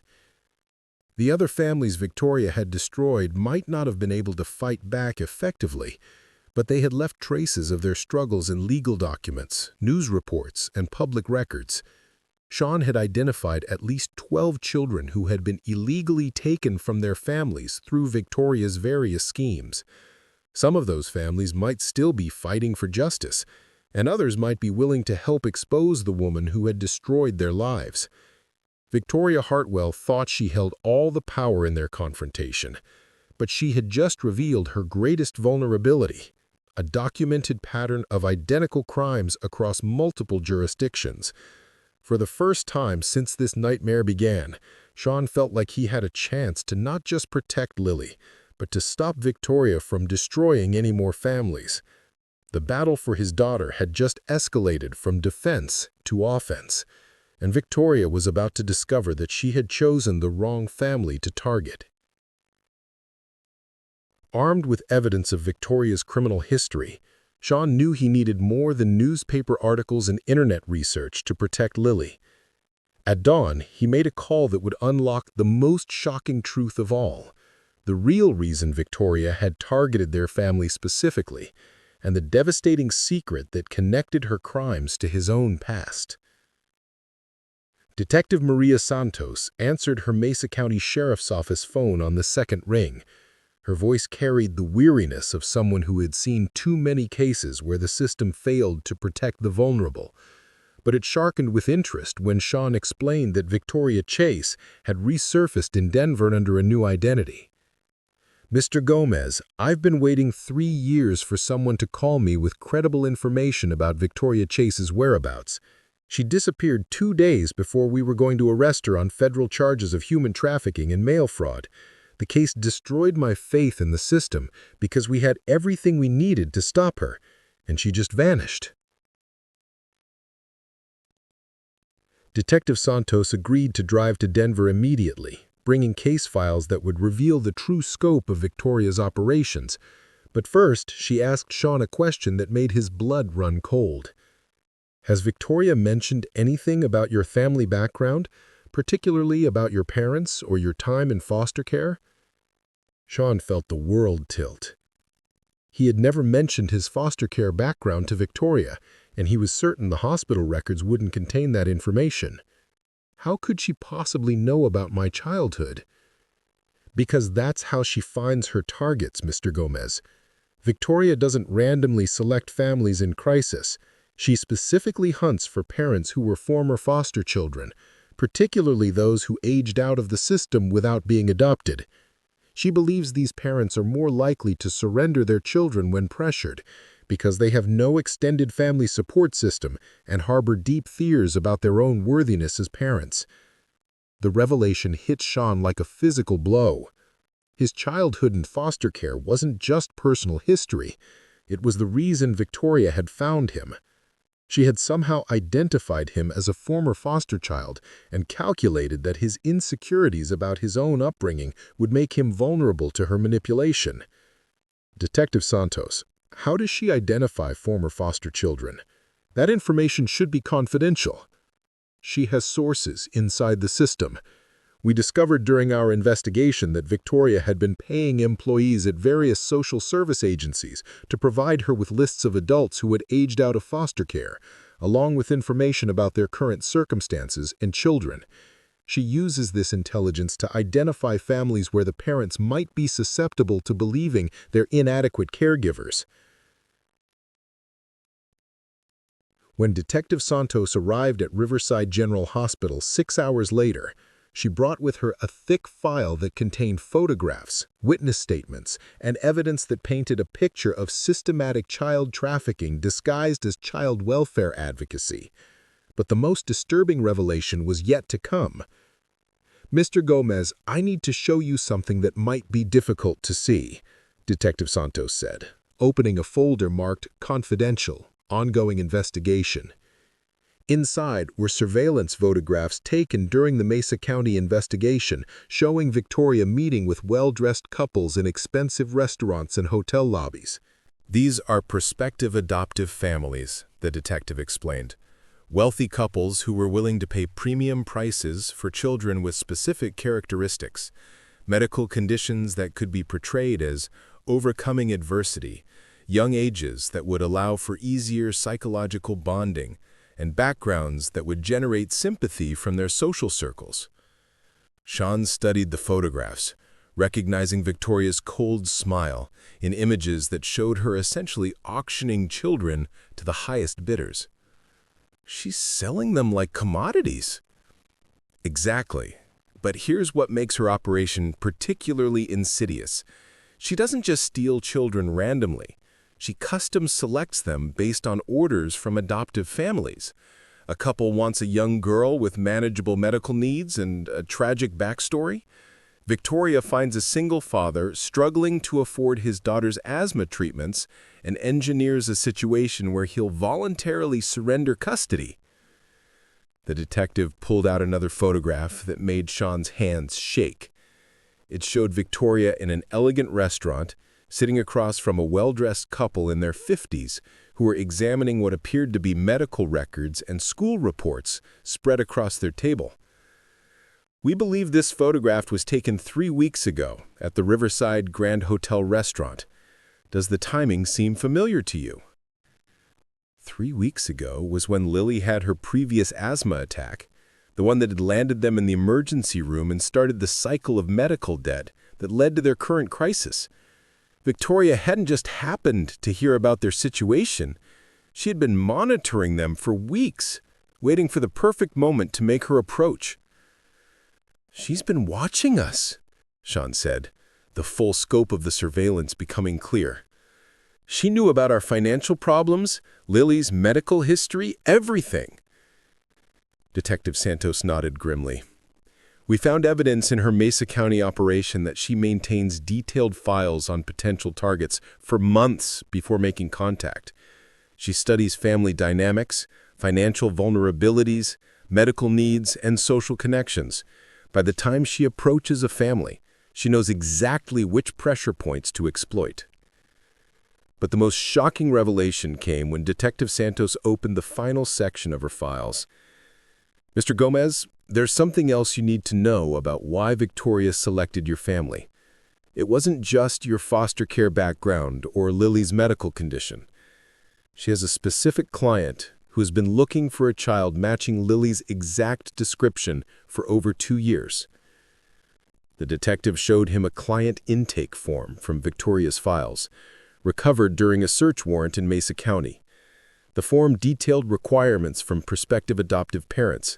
The other families Victoria had destroyed might not have been able to fight back effectively, but they had left traces of their struggles in legal documents, news reports, and public records. Shawn had identified at least 12 children who had been illegally taken from their families through Victoria's various schemes. Some of those families might still be fighting for justice, and others might be willing to help expose the woman who had destroyed their lives. Victoria Hartwell thought she held all the power in their confrontation, but she had just revealed her greatest vulnerability: a documented pattern of identical crimes across multiple jurisdictions. For the first time since this nightmare began, Shawn felt like he had a chance to not just protect Lily, but to stop Victoria from destroying any more families. The battle for his daughter had just escalated from defense to offense, and Victoria was about to discover that she had chosen the wrong family to target. Armed with evidence of Victoria's criminal history, Shawn knew he needed more than newspaper articles and internet research to protect Lily. At dawn, he made a call that would unlock the most shocking truth of all: the real reason Victoria had targeted their family specifically, and the devastating secret that connected her crimes to his own past. Detective Maria Santos answered her Mesa County Sheriff's Office phone on the second ring. Her voice carried the weariness of someone who had seen too many cases where the system failed to protect the vulnerable. But it sharpened with interest when Shawn explained that Victoria Chase had resurfaced in Denver under a new identity. "Mr. Gomez, I've been waiting 3 years for someone to call me with credible information about Victoria Chase's whereabouts. She disappeared 2 days before we were going to arrest her on federal charges of human trafficking and mail fraud. The case destroyed my faith in the system because we had everything we needed to stop her, and she just vanished." Detective Santos agreed to drive to Denver immediately, bringing case files that would reveal the true scope of Victoria's operations. But first, she asked Shawn a question that made his blood run cold. "Has Victoria mentioned anything about your family background, particularly about your parents or your time in foster care?" Shawn felt the world tilt. He had never mentioned his foster care background to Victoria, and he was certain the hospital records wouldn't contain that information. "How could she possibly know about my childhood?" "Because that's how she finds her targets, Mr. Gomez. Victoria doesn't randomly select families in crisis. She specifically hunts for parents who were former foster children, particularly those who aged out of the system without being adopted. She believes these parents are more likely to surrender their children when pressured, because they have no extended family support system and harbor deep fears about their own worthiness as parents." The revelation hit Shawn like a physical blow. His childhood in foster care wasn't just personal history. It was the reason Victoria had found him. She had somehow identified him as a former foster child and calculated that his insecurities about his own upbringing would make him vulnerable to her manipulation. "Detective Santos, how does she identify former foster children? That information should be confidential." "She has sources inside the system. We discovered during our investigation that Victoria had been paying employees at various social service agencies to provide her with lists of adults who had aged out of foster care, along with information about their current circumstances and children. She uses this intelligence to identify families where the parents might be susceptible to believing they're inadequate caregivers." When Detective Santos arrived at Riverside General Hospital 6 hours later, she brought with her a thick file that contained photographs, witness statements, and evidence that painted a picture of systematic child trafficking disguised as child welfare advocacy. But the most disturbing revelation was yet to come. "Mr. Gomez, I need to show you something that might be difficult to see," Detective Santos said, opening a folder marked Confidential, Ongoing Investigation. Inside were surveillance photographs taken during the Mesa County investigation showing Victoria meeting with well-dressed couples in expensive restaurants and hotel lobbies. "These are prospective adoptive families," the detective explained. Wealthy couples who were willing to pay premium prices for children with specific characteristics, medical conditions that could be portrayed as overcoming adversity, young ages that would allow for easier psychological bonding, and backgrounds that would generate sympathy from their social circles. Shawn studied the photographs, recognizing Victoria's cold smile in images that showed her essentially auctioning children to the highest bidders. She's selling them like commodities. Exactly. But here's what makes her operation particularly insidious. She doesn't just steal children randomly. She custom selects them based on orders from adoptive families. A couple wants a young girl with manageable medical needs and a tragic backstory. Victoria finds a single father struggling to afford his daughter's asthma treatments and engineers a situation where he'll voluntarily surrender custody. The detective pulled out another photograph that made Shawn's hands shake. It showed Victoria in an elegant restaurant, sitting across from a well-dressed couple in their 50s who were examining what appeared to be medical records and school reports spread across their table. We believe this photograph was taken 3 weeks ago at the Riverside Grand Hotel restaurant. Does the timing seem familiar to you? 3 weeks ago was when Lily had her previous asthma attack, the one that had landed them in the emergency room and started the cycle of medical debt that led to their current crisis. Victoria hadn't just happened to hear about their situation. She had been monitoring them for weeks, waiting for the perfect moment to make her approach. "She's been watching us," Shawn said, the full scope of the surveillance becoming clear. "She knew about our financial problems, Lily's medical history, everything." Detective Santos nodded grimly. "We found evidence in her Mesa County operation that she maintains detailed files on potential targets for months before making contact. She studies family dynamics, financial vulnerabilities, medical needs, and social connections. By the time she approaches a family, she knows exactly which pressure points to exploit." But the most shocking revelation came when Detective Santos opened the final section of her files. "Mr. Gomez, there's something else you need to know about why Victoria selected your family. It wasn't just your foster care background or Lily's medical condition. She has a specific client who has been looking for a child matching Lily's exact description for over 2 years." The detective showed him a client intake form from Victoria's files, recovered during a search warrant in Mesa County. The form detailed requirements from prospective adoptive parents: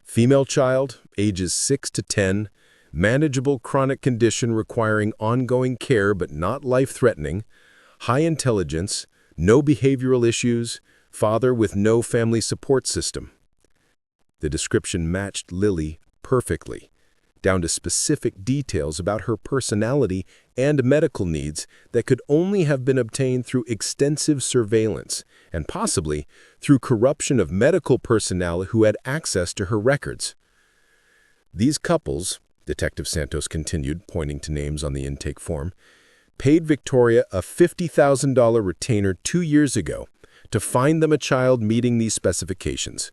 female child, ages 6 to 10, manageable chronic condition requiring ongoing care but not life-threatening, high intelligence, no behavioral issues, father with no family support system. The description matched Lily perfectly, down to specific details about her personality and medical needs that could only have been obtained through extensive surveillance and possibly through corruption of medical personnel who had access to her records. "These couples," Detective Santos continued, pointing to names on the intake form, "paid Victoria a $50,000 retainer 2 years ago to find them a child meeting these specifications.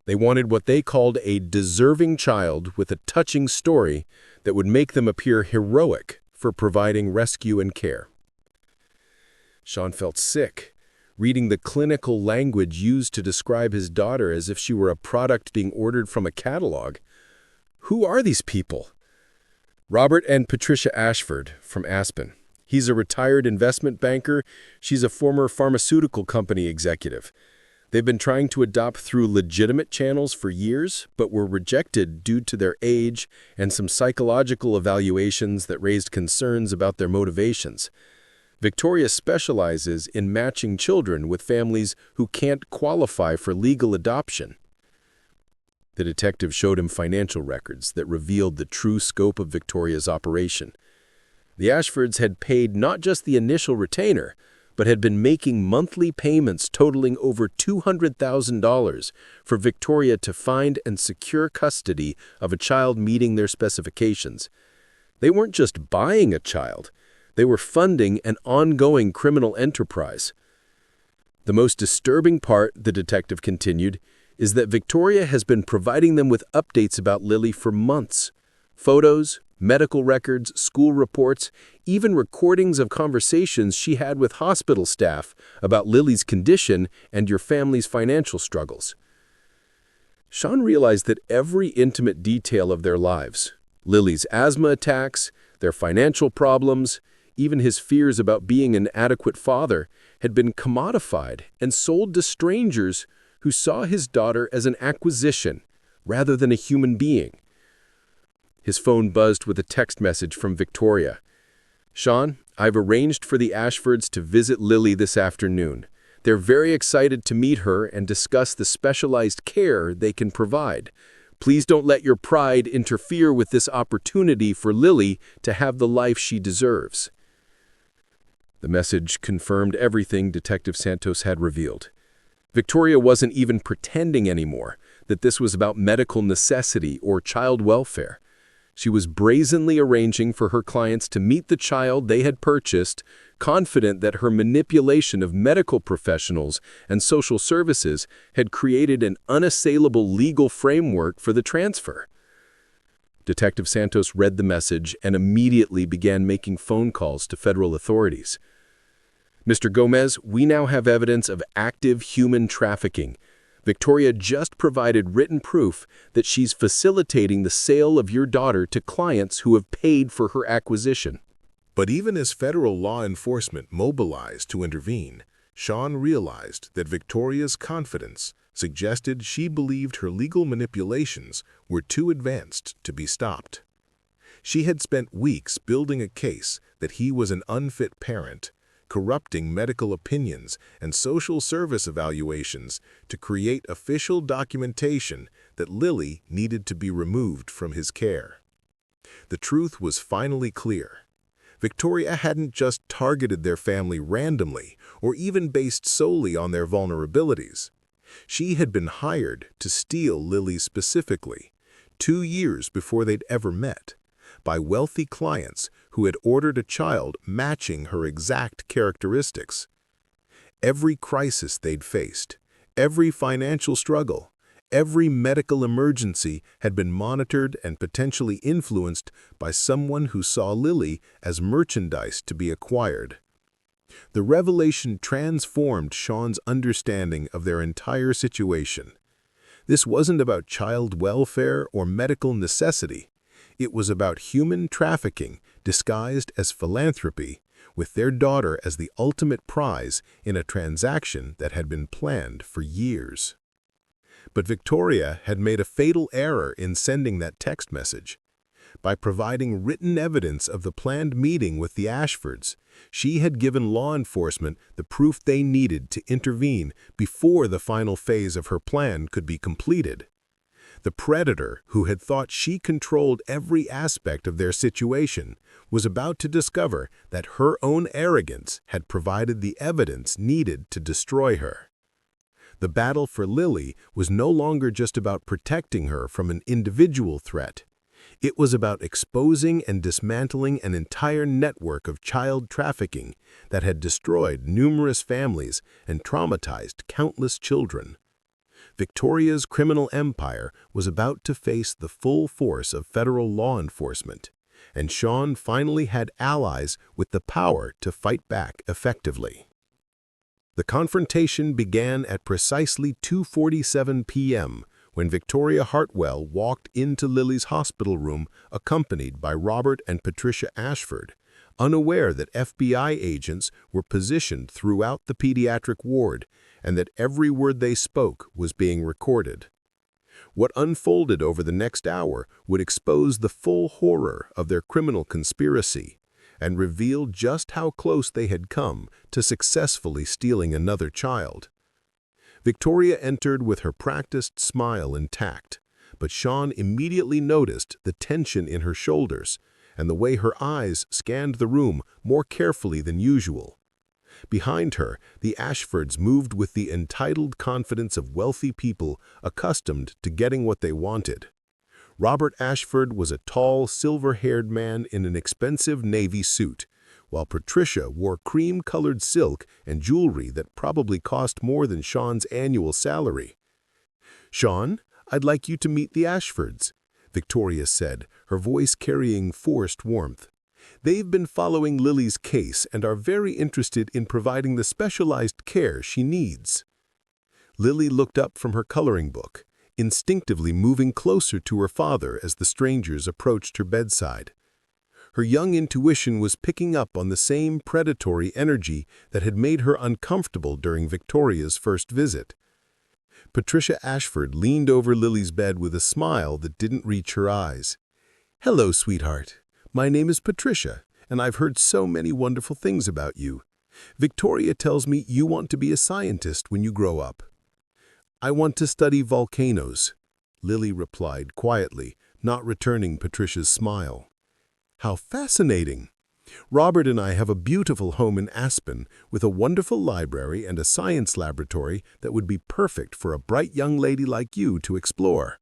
They wanted what they called a deserving child with a touching story that would make them appear heroic for providing rescue and care." Shawn felt sick, reading the clinical language used to describe his daughter as if she were a product being ordered from a catalog. Who are these people? "Robert and Patricia Ashford from Aspen. He's a retired investment banker. She's a former pharmaceutical company executive. They've been trying to adopt through legitimate channels for years, but were rejected due to their age and some psychological evaluations that raised concerns about their motivations. Victoria specializes in matching children with families who can't qualify for legal adoption." The detective showed him financial records that revealed the true scope of Victoria's operation. The Ashfords had paid not just the initial retainer, but had been making monthly payments totaling over $200,000 for Victoria to find and secure custody of a child meeting their specifications. They weren't just buying a child, they were funding an ongoing criminal enterprise. "The most disturbing part," the detective continued, is that Victoria has been providing them with updates about Lily for months. Photos, medical records, school reports, even recordings of conversations she had with hospital staff about Lily's condition and your family's financial struggles. Shawn realized that every intimate detail of their lives, Lily's asthma attacks, their financial problems, even his fears about being an adequate father, had been commodified and sold to strangers who saw his daughter as an acquisition rather than a human being. His phone buzzed with a text message from Victoria. "Shawn, I've arranged for the Ashfords to visit Lily this afternoon. They're very excited to meet her and discuss the specialized care they can provide. Please don't let your pride interfere with this opportunity for Lily to have the life she deserves." The message confirmed everything Detective Santos had revealed. Victoria wasn't even pretending anymore that this was about medical necessity or child welfare. She was brazenly arranging for her clients to meet the child they had purchased, confident that her manipulation of medical professionals and social services had created an unassailable legal framework for the transfer. Detective Santos read the message and immediately began making phone calls to federal authorities. "Mr. Gomez, we now have evidence of active human trafficking. Victoria just provided written proof that she's facilitating the sale of your daughter to clients who have paid for her acquisition." But even as federal law enforcement mobilized to intervene, Shawn realized that Victoria's confidence suggested she believed her legal manipulations were too advanced to be stopped. She had spent weeks building a case that he was an unfit parent, corrupting medical opinions and social service evaluations to create official documentation that Lily needed to be removed from his care. The truth was finally clear. Victoria hadn't just targeted their family randomly or even based solely on their vulnerabilities. She had been hired to steal Lily specifically, 2 years before they'd ever met, by wealthy clients who had ordered a child matching her exact characteristics. Every crisis they'd faced, every financial struggle, every medical emergency had been monitored and potentially influenced by someone who saw Lily as merchandise to be acquired. The revelation transformed Shawn's understanding of their entire situation. This wasn't about child welfare or medical necessity. It was about human trafficking disguised as philanthropy, with their daughter as the ultimate prize in a transaction that had been planned for years. But Victoria had made a fatal error in sending that text message. By providing written evidence of the planned meeting with the Ashfords, she had given law enforcement the proof they needed to intervene before the final phase of her plan could be completed. The predator, who had thought she controlled every aspect of their situation, was about to discover that her own arrogance had provided the evidence needed to destroy her. The battle for Lily was no longer just about protecting her from an individual threat. It was about exposing and dismantling an entire network of child trafficking that had destroyed numerous families and traumatized countless children. Victoria's criminal empire was about to face the full force of federal law enforcement, and Shawn finally had allies with the power to fight back effectively. The confrontation began at precisely 2:47 p.m. when Victoria Hartwell walked into Lily's hospital room accompanied by Robert and Patricia Ashford, unaware that FBI agents were positioned throughout the pediatric ward and that every word they spoke was being recorded. What unfolded over the next hour would expose the full horror of their criminal conspiracy and reveal just how close they had come to successfully stealing another child. Victoria entered with her practiced smile intact, but Shawn immediately noticed the tension in her shoulders and the way her eyes scanned the room more carefully than usual. Behind her, the Ashfords moved with the entitled confidence of wealthy people accustomed to getting what they wanted. Robert Ashford was a tall, silver-haired man in an expensive navy suit, while Patricia wore cream-colored silk and jewelry that probably cost more than Shawn's annual salary. "Shawn, I'd like you to meet the Ashfords," Victoria said, her voice carrying forced warmth. "They've been following Lily's case and are very interested in providing the specialized care she needs." Lily looked up from her coloring book, instinctively moving closer to her father as the strangers approached her bedside. Her young intuition was picking up on the same predatory energy that had made her uncomfortable during Victoria's first visit. Patricia Ashford leaned over Lily's bed with a smile that didn't reach her eyes. "Hello, sweetheart. My name is Patricia, and I've heard so many wonderful things about you. Victoria tells me you want to be a scientist when you grow up." "I want to study volcanoes," Lily replied quietly, not returning Patricia's smile. "How fascinating! Robert and I have a beautiful home in Aspen with a wonderful library and a science laboratory that would be perfect for a bright young lady like you to explore."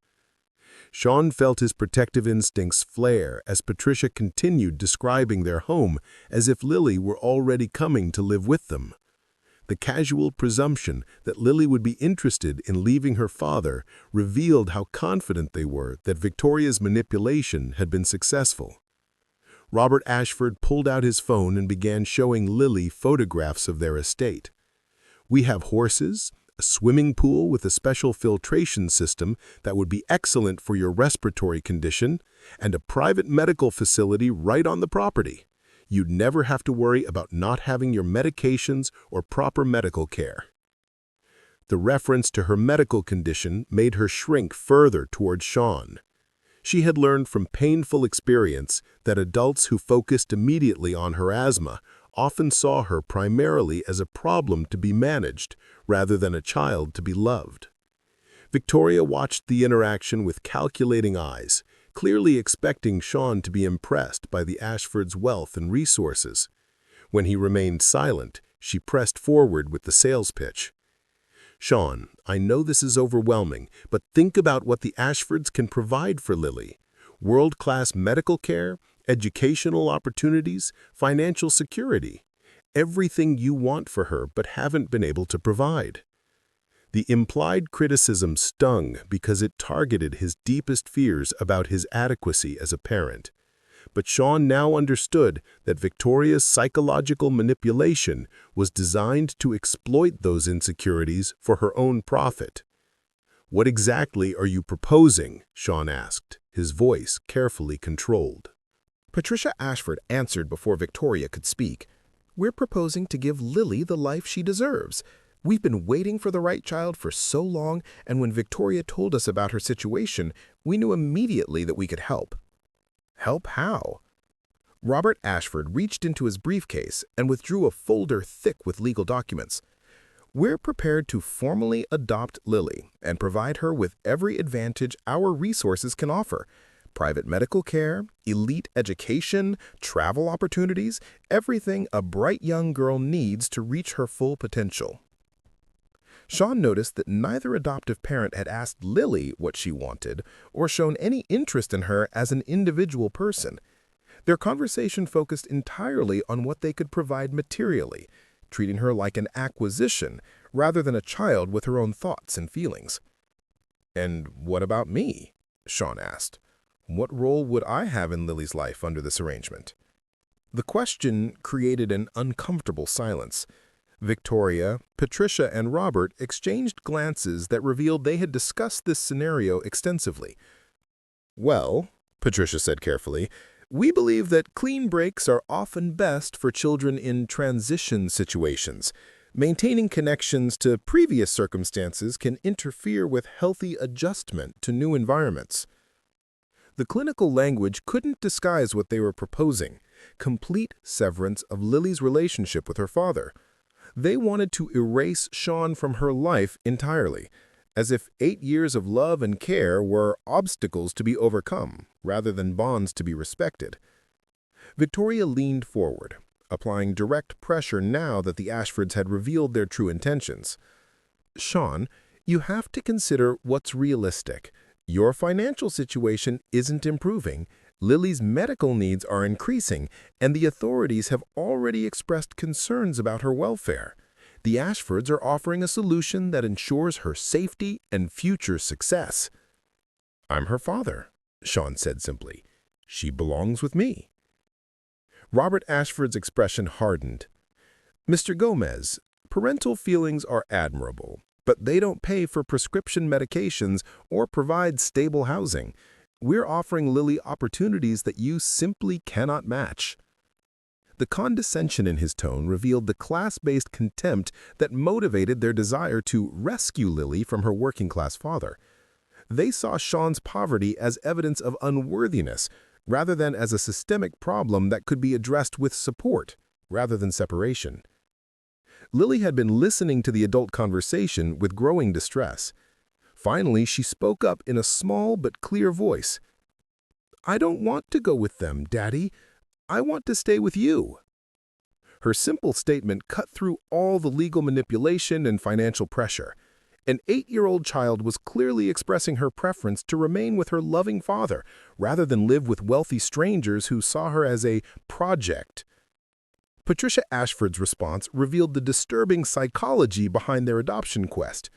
Shawn felt his protective instincts flare as Patricia continued describing their home as if Lily were already coming to live with them. The casual presumption that Lily would be interested in leaving her father revealed how confident they were that Victoria's manipulation had been successful. Robert Ashford pulled out his phone and began showing Lily photographs of their estate. "We have horses, a swimming pool with a special filtration system that would be excellent for your respiratory condition, and a private medical facility right on the property. You'd never have to worry about not having your medications or proper medical care." The reference to her medical condition made her shrink further toward Shawn. She had learned from painful experience that adults who focused immediately on her asthma often saw her primarily as a problem to be managed rather than a child to be loved. Victoria watched the interaction with calculating eyes, clearly expecting Shawn to be impressed by the Ashfords' wealth and resources. When he remained silent, she pressed forward with the sales pitch. "Shawn, I know this is overwhelming, but think about what the Ashfords can provide for Lily. World-class medical care, educational opportunities, financial security. Everything you want for her but haven't been able to provide." The implied criticism stung because it targeted his deepest fears about his adequacy as a parent. But Shawn now understood that Victoria's psychological manipulation was designed to exploit those insecurities for her own profit. "What exactly are you proposing?" Shawn asked, his voice carefully controlled. Patricia Ashford answered before Victoria could speak. "We're proposing to give Lily the life she deserves. We've been waiting for the right child for so long, and when Victoria told us about her situation, we knew immediately that we could help." "Help how?" Robert Ashford reached into his briefcase and withdrew a folder thick with legal documents. "We're prepared to formally adopt Lily and provide her with every advantage our resources can offer. Private medical care, elite education, travel opportunities, everything a bright young girl needs to reach her full potential." Shawn noticed that neither adoptive parent had asked Lily what she wanted or shown any interest in her as an individual person. Their conversation focused entirely on what they could provide materially, treating her like an acquisition rather than a child with her own thoughts and feelings. "And what about me?" Shawn asked. "What role would I have in Lily's life under this arrangement?" The question created an uncomfortable silence. Victoria, Patricia, and Robert exchanged glances that revealed they had discussed this scenario extensively. "Well," Patricia said carefully, "we believe that clean breaks are often best for children in transition situations. Maintaining connections to previous circumstances can interfere with healthy adjustment to new environments." The clinical language couldn't disguise what they were proposing: complete severance of Lily's relationship with her father. They wanted to erase Shawn from her life entirely, as if 8 years of love and care were obstacles to be overcome, rather than bonds to be respected. Victoria leaned forward, applying direct pressure now that the Ashfords had revealed their true intentions. "Shawn, you have to consider what's realistic. Your financial situation isn't improving, Lily's medical needs are increasing, and the authorities have already expressed concerns about her welfare. The Ashfords are offering a solution that ensures her safety and future success. "I'm her father," Shawn said simply. "She belongs with me." Robert Ashford's expression hardened. "Mr. Gomez, parental feelings are admirable, but they don't pay for prescription medications or provide stable housing. We're offering Lily opportunities that you simply cannot match." The condescension in his tone revealed the class-based contempt that motivated their desire to rescue Lily from her working-class father. They saw Shawn's poverty as evidence of unworthiness, rather than as a systemic problem that could be addressed with support, rather than separation. Lily had been listening to the adult conversation with growing distress. Finally, she spoke up in a small but clear voice. "I don't want to go with them, Daddy. I want to stay with you." Her simple statement cut through all the legal manipulation and financial pressure. An 8-year-old child was clearly expressing her preference to remain with her loving father, rather than live with wealthy strangers who saw her as a project. Patricia Ashford's response revealed the disturbing psychology behind their adoption quest.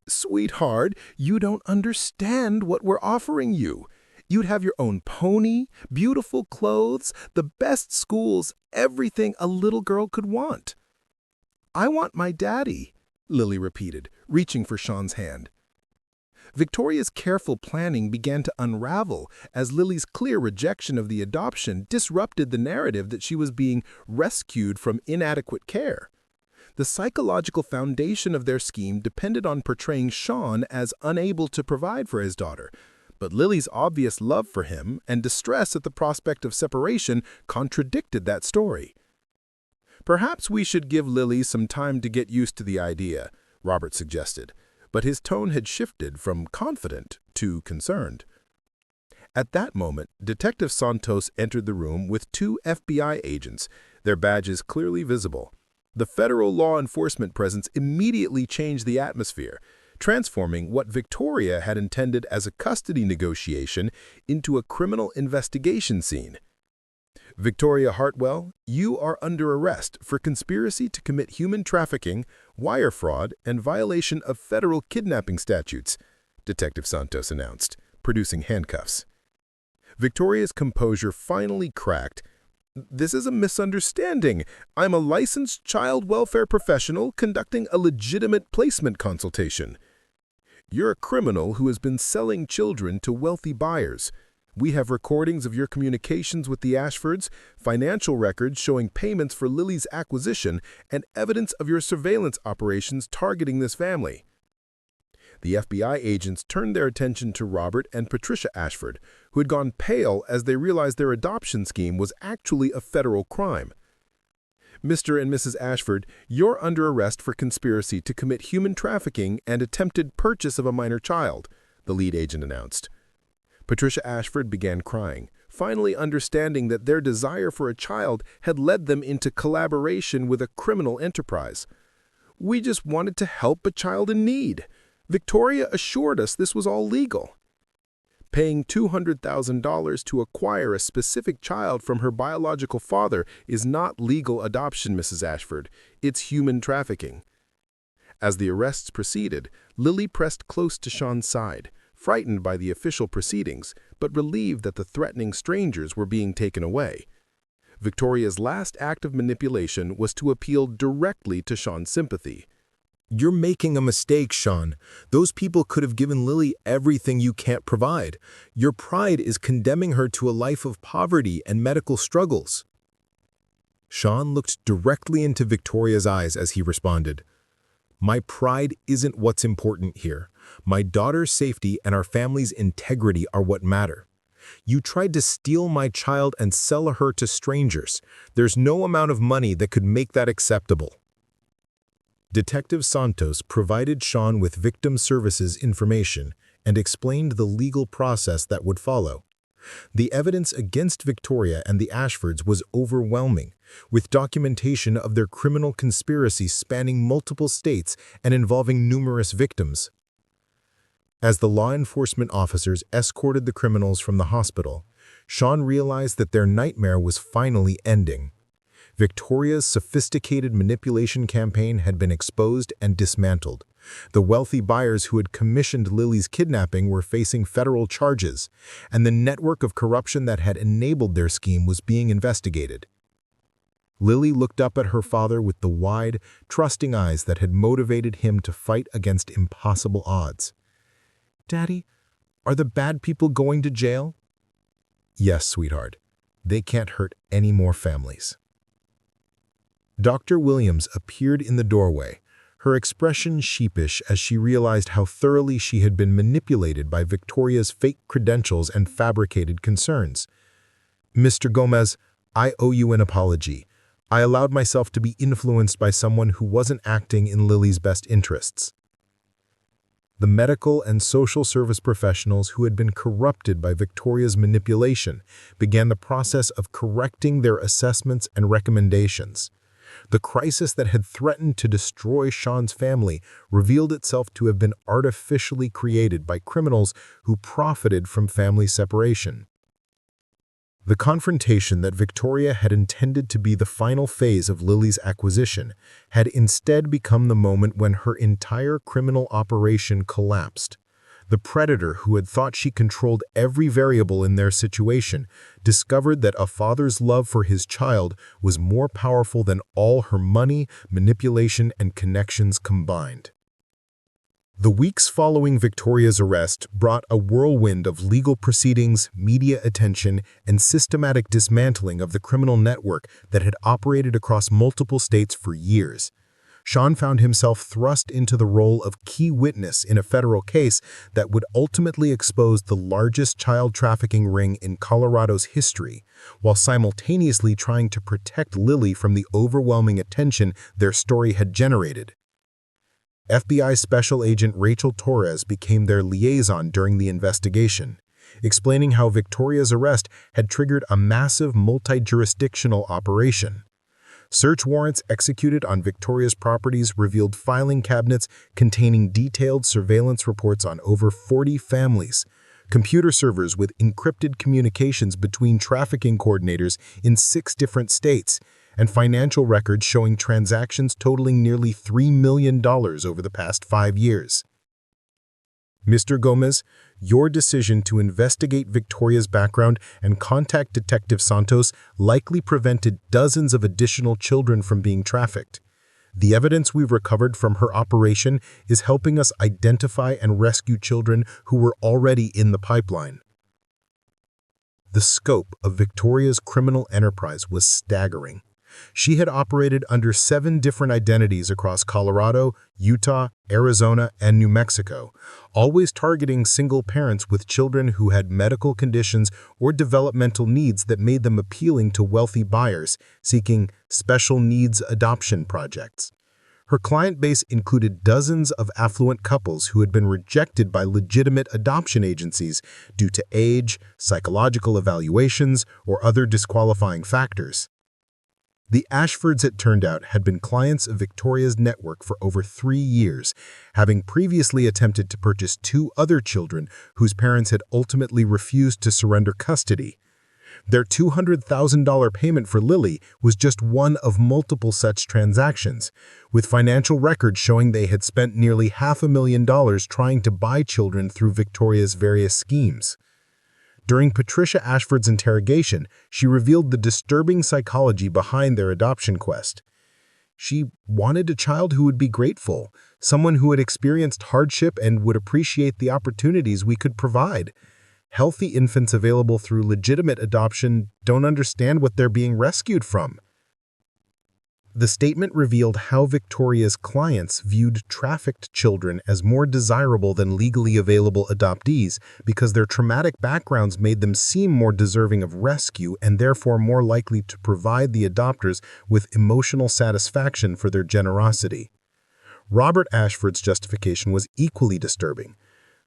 "Sweetheart, you don't understand what we're offering you. You'd have your own pony, beautiful clothes, the best schools, everything a little girl could want." "I want my daddy," Lily repeated, reaching for Shawn's hand. Victoria's careful planning began to unravel as Lily's clear rejection of the adoption disrupted the narrative that she was being rescued from inadequate care. The psychological foundation of their scheme depended on portraying Shawn as unable to provide for his daughter, but Lily's obvious love for him and distress at the prospect of separation contradicted that story. "Perhaps we should give Lily some time to get used to the idea," Robert suggested, but his tone had shifted from confident to concerned. At that moment, Detective Santos entered the room with 2 FBI agents, their badges clearly visible. The federal law enforcement presence immediately changed the atmosphere, transforming what Victoria had intended as a custody negotiation into a criminal investigation scene. "Victoria Hartwell, you are under arrest for conspiracy to commit human trafficking, wire fraud, and violation of federal kidnapping statutes," Detective Santos announced, producing handcuffs. Victoria's composure finally cracked. "This is a misunderstanding. I'm a licensed child welfare professional conducting a legitimate placement consultation." "You're a criminal who has been selling children to wealthy buyers. We have recordings of your communications with the Ashfords, financial records showing payments for Lily's acquisition, and evidence of your surveillance operations targeting this family." The FBI agents turned their attention to Robert and Patricia Ashford, who had gone pale as they realized their adoption scheme was actually a federal crime. "Mr. and Mrs. Ashford, you're under arrest for conspiracy to commit human trafficking and attempted purchase of a minor child," the lead agent announced. Patricia Ashford began crying, finally understanding that their desire for a child had led them into collaboration with a criminal enterprise. "We just wanted to help a child in need. Victoria assured us this was all legal." Paying $200,000 to acquire a specific child from her biological father is not legal adoption, Mrs. Ashford. It's human trafficking. As the arrests proceeded, Lily pressed close to Shawn's side, frightened by the official proceedings, but relieved that the threatening strangers were being taken away. Victoria's last act of manipulation was to appeal directly to Shawn's sympathy. "You're making a mistake, Shawn. Those people could have given Lily everything you can't provide. Your pride is condemning her to a life of poverty and medical struggles." Shawn looked directly into Victoria's eyes as he responded, "My pride isn't what's important here. My daughter's safety and our family's integrity are what matter. You tried to steal my child and sell her to strangers. There's no amount of money that could make that acceptable." Detective Santos provided Shawn with victim services information and explained the legal process that would follow. The evidence against Victoria and the Ashfords was overwhelming, with documentation of their criminal conspiracy spanning multiple states and involving numerous victims. As the law enforcement officers escorted the criminals from the hospital, Shawn realized that their nightmare was finally ending. Victoria's sophisticated manipulation campaign had been exposed and dismantled. The wealthy buyers who had commissioned Lily's kidnapping were facing federal charges, and the network of corruption that had enabled their scheme was being investigated. Lily looked up at her father with the wide, trusting eyes that had motivated him to fight against impossible odds. "Daddy, are the bad people going to jail?" "Yes, sweetheart. They can't hurt any more families." Dr. Williams appeared in the doorway, her expression sheepish as she realized how thoroughly she had been manipulated by Victoria's fake credentials and fabricated concerns. "Mr. Gomez, I owe you an apology. I allowed myself to be influenced by someone who wasn't acting in Lily's best interests." The medical and social service professionals who had been corrupted by Victoria's manipulation began the process of correcting their assessments and recommendations. The crisis that had threatened to destroy Shawn's family revealed itself to have been artificially created by criminals who profited from family separation. The confrontation that Victoria had intended to be the final phase of Lily's acquisition had instead become the moment when her entire criminal operation collapsed. The predator who had thought she controlled every variable in their situation discovered that a father's love for his child was more powerful than all her money, manipulation, and connections combined. The weeks following Victoria's arrest brought a whirlwind of legal proceedings, media attention, and systematic dismantling of the criminal network that had operated across multiple states for years. Shawn found himself thrust into the role of key witness in a federal case that would ultimately expose the largest child trafficking ring in Colorado's history, while simultaneously trying to protect Lily from the overwhelming attention their story had generated. FBI Special Agent Rachel Torres became their liaison during the investigation, explaining how Victoria's arrest had triggered a massive multi-jurisdictional operation. Search warrants executed on Victoria's properties revealed filing cabinets containing detailed surveillance reports on over 40 families, computer servers with encrypted communications between trafficking coordinators in 6 different states, and financial records showing transactions totaling nearly $3 million over the past 5 years. Mr. Gomez, your decision to investigate Victoria's background and contact Detective Santos likely prevented dozens of additional children from being trafficked. The evidence we've recovered from her operation is helping us identify and rescue children who were already in the pipeline. The scope of Victoria's criminal enterprise was staggering. She had operated under 7 different identities across Colorado, Utah, Arizona, and New Mexico, always targeting single parents with children who had medical conditions or developmental needs that made them appealing to wealthy buyers seeking special needs adoption projects. Her client base included dozens of affluent couples who had been rejected by legitimate adoption agencies due to age, psychological evaluations, or other disqualifying factors. The Ashfords, it turned out, had been clients of Victoria's network for over 3 years, having previously attempted to purchase 2 other children whose parents had ultimately refused to surrender custody. Their $200,000 payment for Lily was just one of multiple such transactions, with financial records showing they had spent nearly $500,000 trying to buy children through Victoria's various schemes. During Patricia Ashford's interrogation, she revealed the disturbing psychology behind their adoption quest. She wanted a child who would be grateful, someone who had experienced hardship and would appreciate the opportunities we could provide. Healthy infants available through legitimate adoption don't understand what they're being rescued from. The statement revealed how Victoria's clients viewed trafficked children as more desirable than legally available adoptees because their traumatic backgrounds made them seem more deserving of rescue and therefore more likely to provide the adopters with emotional satisfaction for their generosity. Robert Ashford's justification was equally disturbing.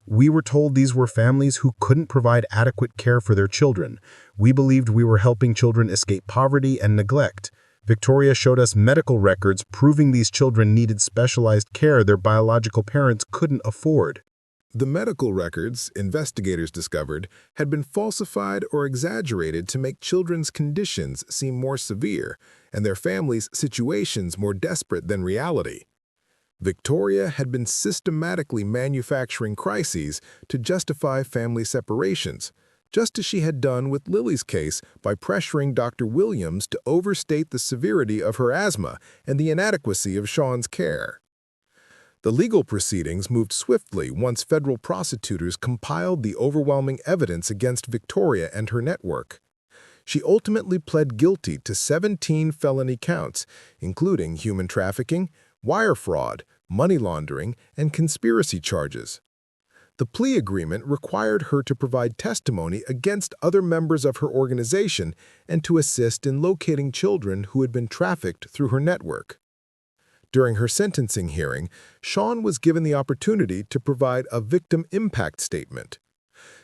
We were told these were families who couldn't provide adequate care for their children. We believed we were helping children escape poverty and neglect. Victoria showed us medical records proving these children needed specialized care their biological parents couldn't afford. The medical records, investigators discovered, had been falsified or exaggerated to make children's conditions seem more severe and their families' situations more desperate than reality. Victoria had been systematically manufacturing crises to justify family separations, just as she had done with Lily's case by pressuring Dr. Williams to overstate the severity of her asthma and the inadequacy of Shawn's care. The legal proceedings moved swiftly once federal prosecutors compiled the overwhelming evidence against Victoria and her network. She ultimately pled guilty to 17 felony counts, including human trafficking, wire fraud, money laundering, and conspiracy charges. The plea agreement required her to provide testimony against other members of her organization and to assist in locating children who had been trafficked through her network. During her sentencing hearing, Shawn was given the opportunity to provide a victim impact statement.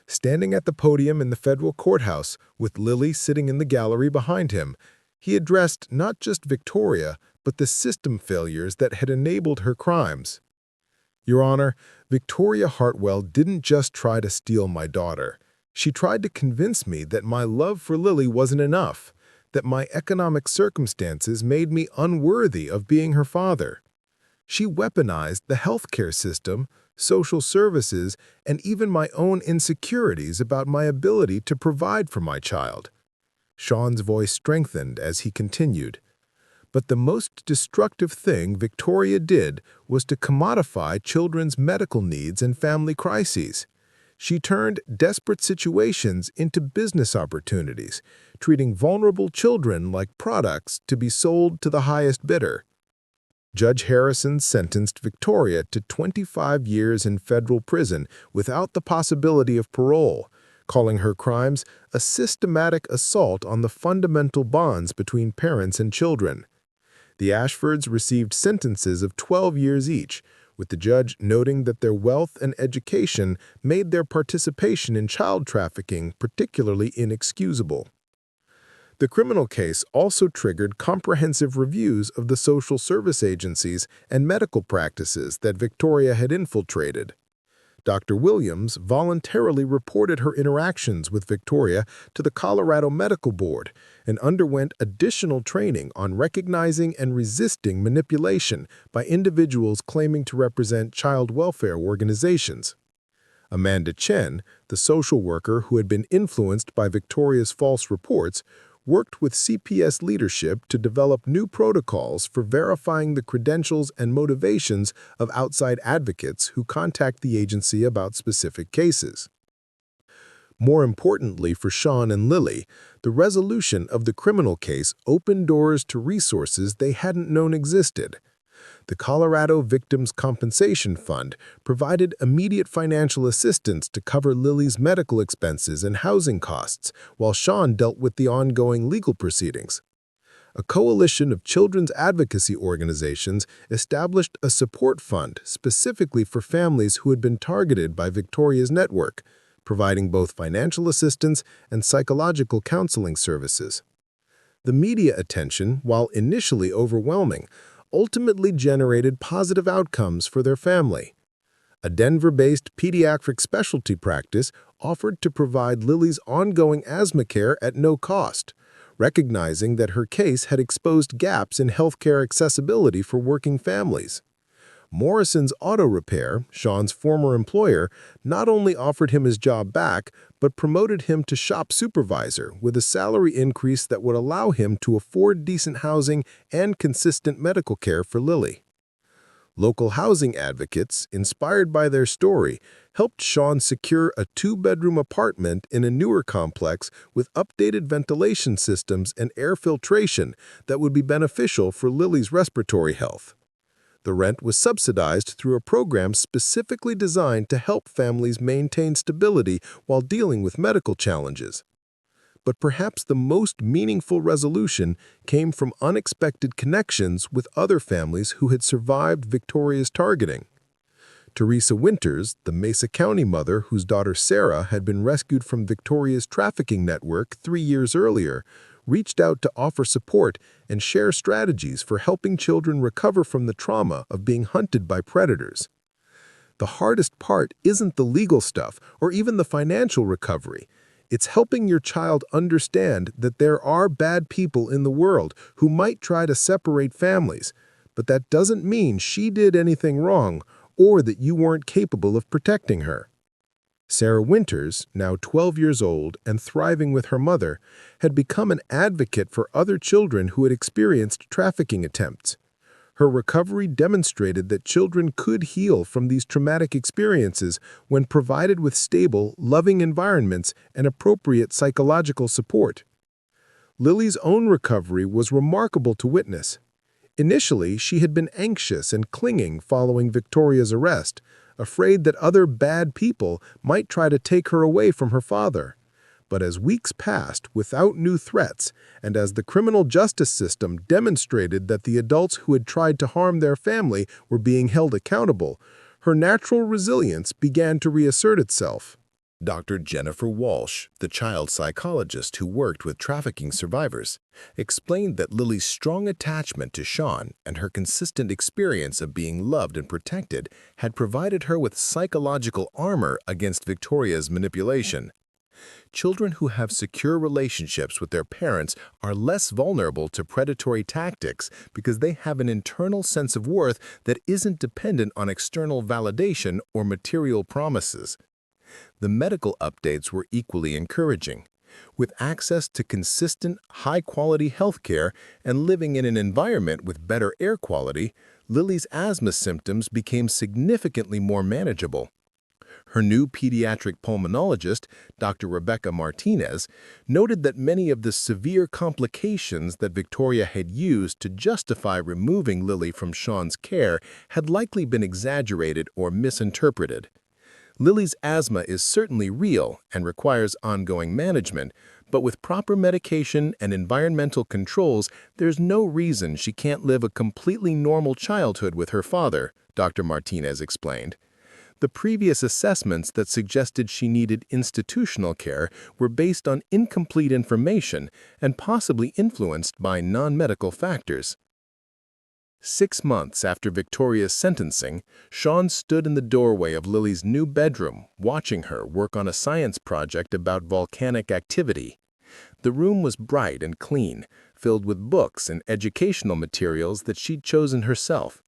Standing at the podium in the federal courthouse, with Lily sitting in the gallery behind him, he addressed not just Victoria, but the system failures that had enabled her crimes. "Your Honor, Victoria Hartwell didn't just try to steal my daughter. She tried to convince me that my love for Lily wasn't enough, that my economic circumstances made me unworthy of being her father. She weaponized the healthcare system, social services, and even my own insecurities about my ability to provide for my child." Shawn's voice strengthened as he continued. "But the most destructive thing Victoria did was to commodify children's medical needs and family crises. She turned desperate situations into business opportunities, treating vulnerable children like products to be sold to the highest bidder." Judge Harrison sentenced Victoria to 25 years in federal prison without the possibility of parole, calling her crimes a systematic assault on the fundamental bonds between parents and children. The Ashfords received sentences of 12 years each, with the judge noting that their wealth and education made their participation in child trafficking particularly inexcusable. The criminal case also triggered comprehensive reviews of the social service agencies and medical practices that Victoria had infiltrated. Dr. Williams voluntarily reported her interactions with Victoria to the Colorado Medical Board and underwent additional training on recognizing and resisting manipulation by individuals claiming to represent child welfare organizations. Amanda Chen, the social worker who had been influenced by Victoria's false reports, worked with CPS leadership to develop new protocols for verifying the credentials and motivations of outside advocates who contact the agency about specific cases. More importantly for Shawn and Lily, the resolution of the criminal case opened doors to resources they hadn't known existed. The Colorado Victims' Compensation Fund provided immediate financial assistance to cover Lily's medical expenses and housing costs, while Shawn dealt with the ongoing legal proceedings. A coalition of children's advocacy organizations established a support fund specifically for families who had been targeted by Victoria's network, providing both financial assistance and psychological counseling services. The media attention, while initially overwhelming, ultimately generated positive outcomes for their family. A Denver-based pediatric specialty practice offered to provide Lily's ongoing asthma care at no cost, recognizing that her case had exposed gaps in healthcare accessibility for working families. Morrison's Auto Repair, Shawn's former employer, not only offered him his job back, but promoted him to shop supervisor with a salary increase that would allow him to afford decent housing and consistent medical care for Lily. Local housing advocates, inspired by their story, helped Shawn secure a 2-bedroom apartment in a newer complex with updated ventilation systems and air filtration that would be beneficial for Lily's respiratory health. The rent was subsidized through a program specifically designed to help families maintain stability while dealing with medical challenges. But perhaps the most meaningful resolution came from unexpected connections with other families who had survived Victoria's targeting. Teresa Winters, the Mesa County mother whose daughter Sarah had been rescued from Victoria's trafficking network 3 years earlier, reached out to offer support and share strategies for helping children recover from the trauma of being hunted by predators. The hardest part isn't the legal stuff or even the financial recovery. It's helping your child understand that there are bad people in the world who might try to separate families, but that doesn't mean she did anything wrong or that you weren't capable of protecting her. Sarah Winters, now 12 years old and thriving with her mother, had become an advocate for other children who had experienced trafficking attempts. Her recovery demonstrated that children could heal from these traumatic experiences when provided with stable, loving environments and appropriate psychological support. Lily's own recovery was remarkable to witness. Initially, she had been anxious and clinging following Victoria's arrest, afraid that other bad people might try to take her away from her father. But as weeks passed without new threats, and as the criminal justice system demonstrated that the adults who had tried to harm their family were being held accountable, her natural resilience began to reassert itself. Dr. Jennifer Walsh, the child psychologist who worked with trafficking survivors, explained that Lily's strong attachment to Shawn and her consistent experience of being loved and protected had provided her with psychological armor against Victoria's manipulation. Children who have secure relationships with their parents are less vulnerable to predatory tactics because they have an internal sense of worth that isn't dependent on external validation or material promises. The medical updates were equally encouraging. With access to consistent, high-quality health care and living in an environment with better air quality, Lily's asthma symptoms became significantly more manageable. Her new pediatric pulmonologist, Dr. Rebecca Martinez, noted that many of the severe complications that Victoria had used to justify removing Lily from Shawn's care had likely been exaggerated or misinterpreted. Lily's asthma is certainly real and requires ongoing management, but with proper medication and environmental controls, there's no reason she can't live a completely normal childhood with her father, Dr. Martinez explained. The previous assessments that suggested she needed institutional care were based on incomplete information and possibly influenced by non-medical factors. 6 months after Victoria's sentencing, Shawn stood in the doorway of Lily's new bedroom, watching her work on a science project about volcanic activity. The room was bright and clean, filled with books and educational materials that she'd chosen herself.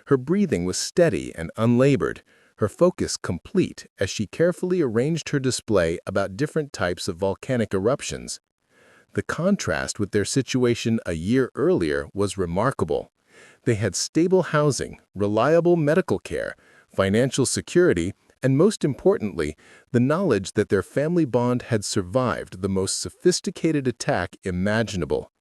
Her breathing was steady and unlabored, her focus complete as she carefully arranged her display about different types of volcanic eruptions. The contrast with their situation a year earlier was remarkable. They had stable housing, reliable medical care, financial security, and most importantly, the knowledge that their family bond had survived the most sophisticated attack imaginable.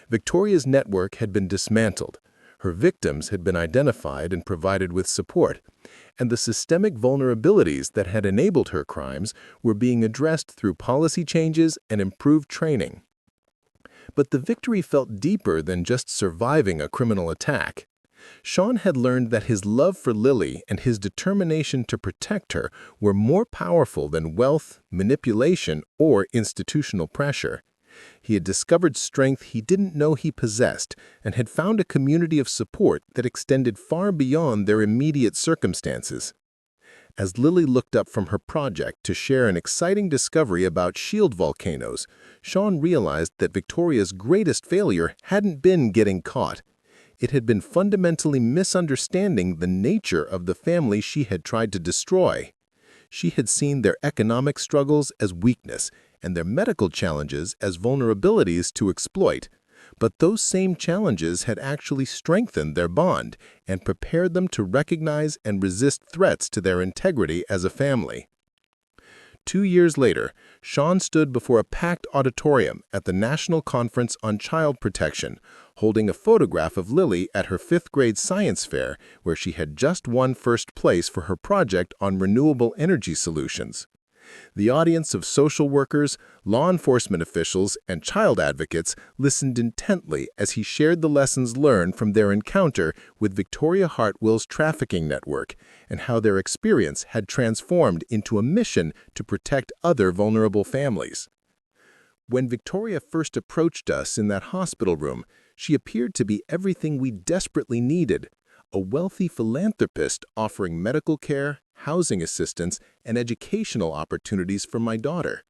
Victoria's network had been dismantled, her victims had been identified and provided with support, and the systemic vulnerabilities that had enabled her crimes were being addressed through policy changes and improved training. But the victory felt deeper than just surviving a criminal attack. Shawn had learned that his love for Lily and his determination to protect her were more powerful than wealth, manipulation, or institutional pressure. He had discovered strength he didn't know he possessed and had found a community of support that extended far beyond their immediate circumstances. As Lily looked up from her project to share an exciting discovery about shield volcanoes, Shawn realized that Victoria's greatest failure hadn't been getting caught. It had been fundamentally misunderstanding the nature of the family she had tried to destroy. She had seen their economic struggles as weakness and their medical challenges as vulnerabilities to exploit. But those same challenges had actually strengthened their bond and prepared them to recognize and resist threats to their integrity as a family. 2 years later, Shawn stood before a packed auditorium at the National Conference on Child Protection, holding a photograph of Lily at her 5th grade science fair, where she had just won first place for her project on renewable energy solutions. The audience of social workers, law enforcement officials, and child advocates listened intently as he shared the lessons learned from their encounter with Victoria Hartwell's trafficking network and how their experience had transformed into a mission to protect other vulnerable families. When Victoria first approached us in that hospital room, she appeared to be everything we desperately needed: a wealthy philanthropist offering medical care, housing assistance, and educational opportunities for my daughter.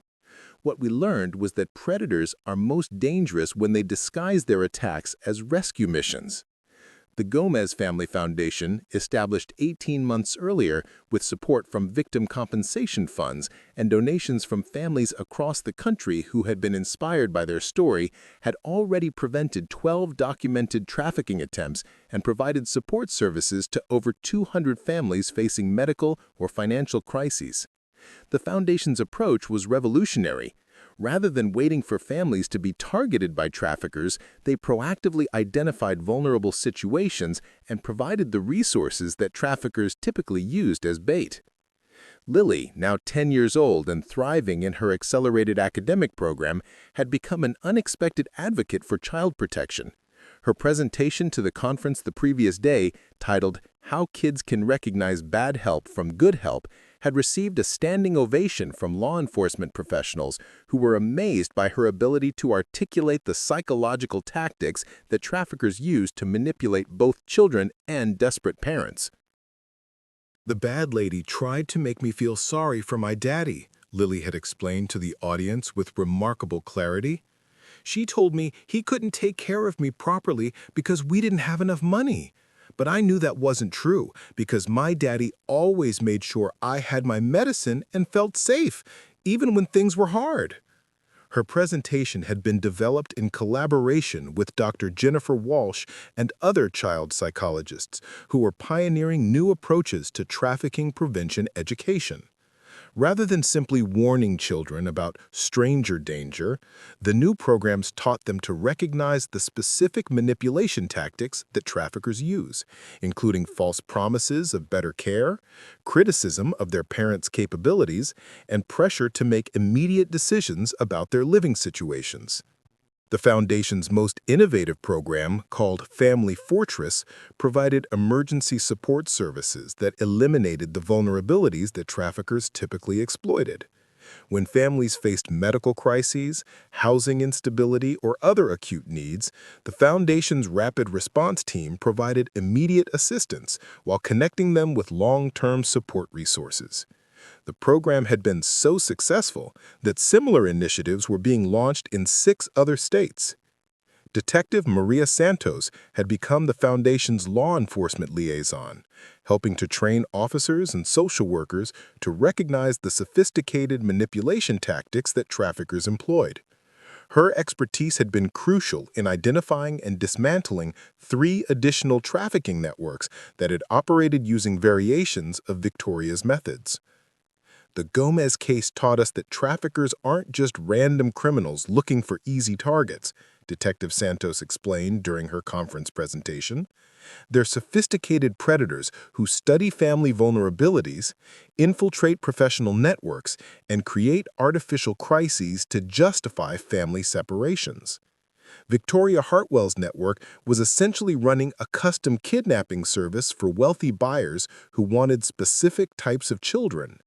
What we learned was that predators are most dangerous when they disguise their attacks as rescue missions. The Gomez Family Foundation, established 18 months earlier with support from victim compensation funds and donations from families across the country who had been inspired by their story, had already prevented 12 documented trafficking attempts and provided support services to over 200 families facing medical or financial crises. The foundation's approach was revolutionary. Rather than waiting for families to be targeted by traffickers, they proactively identified vulnerable situations and provided the resources that traffickers typically used as bait. Lily, now 10 years old and thriving in her accelerated academic program, had become an unexpected advocate for child protection. Her presentation to the conference the previous day, titled "How Kids Can Recognize Bad Help from Good Help," had received a standing ovation from law enforcement professionals who were amazed by her ability to articulate the psychological tactics that traffickers use to manipulate both children and desperate parents. "The bad lady tried to make me feel sorry for my daddy," Lily had explained to the audience with remarkable clarity. "She told me he couldn't take care of me properly because we didn't have enough money. But I knew that wasn't true because my daddy always made sure I had my medicine and felt safe, even when things were hard." Her presentation had been developed in collaboration with Dr. Jennifer Walsh and other child psychologists who were pioneering new approaches to trafficking prevention education. Rather than simply warning children about stranger danger, the new programs taught them to recognize the specific manipulation tactics that traffickers use, including false promises of better care, criticism of their parents' capabilities, and pressure to make immediate decisions about their living situations. The Foundation's most innovative program, called Family Fortress, provided emergency support services that eliminated the vulnerabilities that traffickers typically exploited. When families faced medical crises, housing instability, or other acute needs, the Foundation's rapid response team provided immediate assistance while connecting them with long-term support resources. The program had been so successful that similar initiatives were being launched in 6 other states. Detective Maria Santos had become the Foundation's law enforcement liaison, helping to train officers and social workers to recognize the sophisticated manipulation tactics that traffickers employed. Her expertise had been crucial in identifying and dismantling 3 additional trafficking networks that had operated using variations of Victoria's methods. The Gomez case taught us that traffickers aren't just random criminals looking for easy targets, Detective Santos explained during her conference presentation. They're sophisticated predators who study family vulnerabilities, infiltrate professional networks, and create artificial crises to justify family separations. Victoria Hartwell's network was essentially running a custom kidnapping service for wealthy buyers who wanted specific types of children.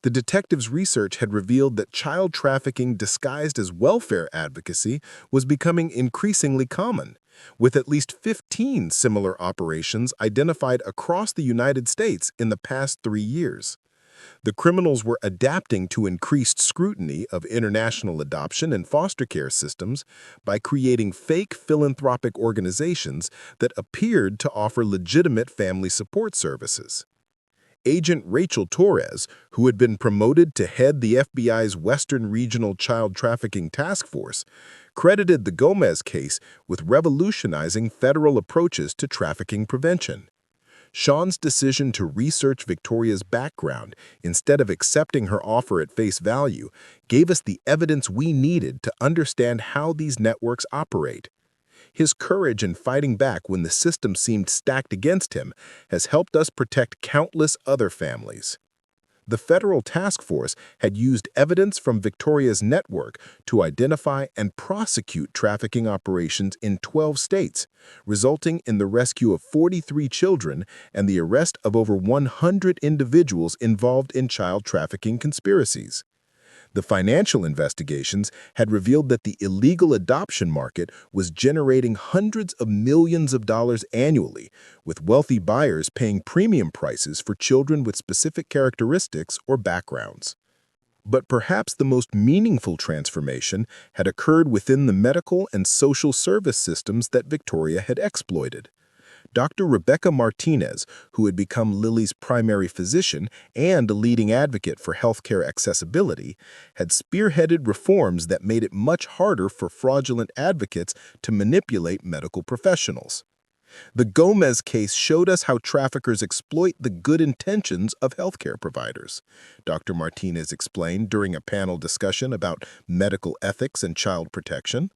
The detective's research had revealed that child trafficking disguised as welfare advocacy was becoming increasingly common, with at least 15 similar operations identified across the United States in the past 3 years. The criminals were adapting to increased scrutiny of international adoption and foster care systems by creating fake philanthropic organizations that appeared to offer legitimate family support services. Agent Rachel Torres, who had been promoted to head the FBI's Western Regional Child Trafficking Task Force, credited the Gomez case with revolutionizing federal approaches to trafficking prevention. Shawn's decision to research Victoria's background instead of accepting her offer at face value gave us the evidence we needed to understand how these networks operate. His courage in fighting back when the system seemed stacked against him has helped us protect countless other families. The federal task force had used evidence from Victoria's network to identify and prosecute trafficking operations in 12 states, resulting in the rescue of 43 children and the arrest of over 100 individuals involved in child trafficking conspiracies. The financial investigations had revealed that the illegal adoption market was generating hundreds of millions of dollars annually, with wealthy buyers paying premium prices for children with specific characteristics or backgrounds. But perhaps the most meaningful transformation had occurred within the medical and social service systems that Victoria had exploited. Dr. Rebecca Martinez, who had become Lily's primary physician and a leading advocate for healthcare accessibility, had spearheaded reforms that made it much harder for fraudulent advocates to manipulate medical professionals. The Gomez case showed us how traffickers exploit the good intentions of healthcare providers, Dr. Martinez explained during a panel discussion about medical ethics and child protection.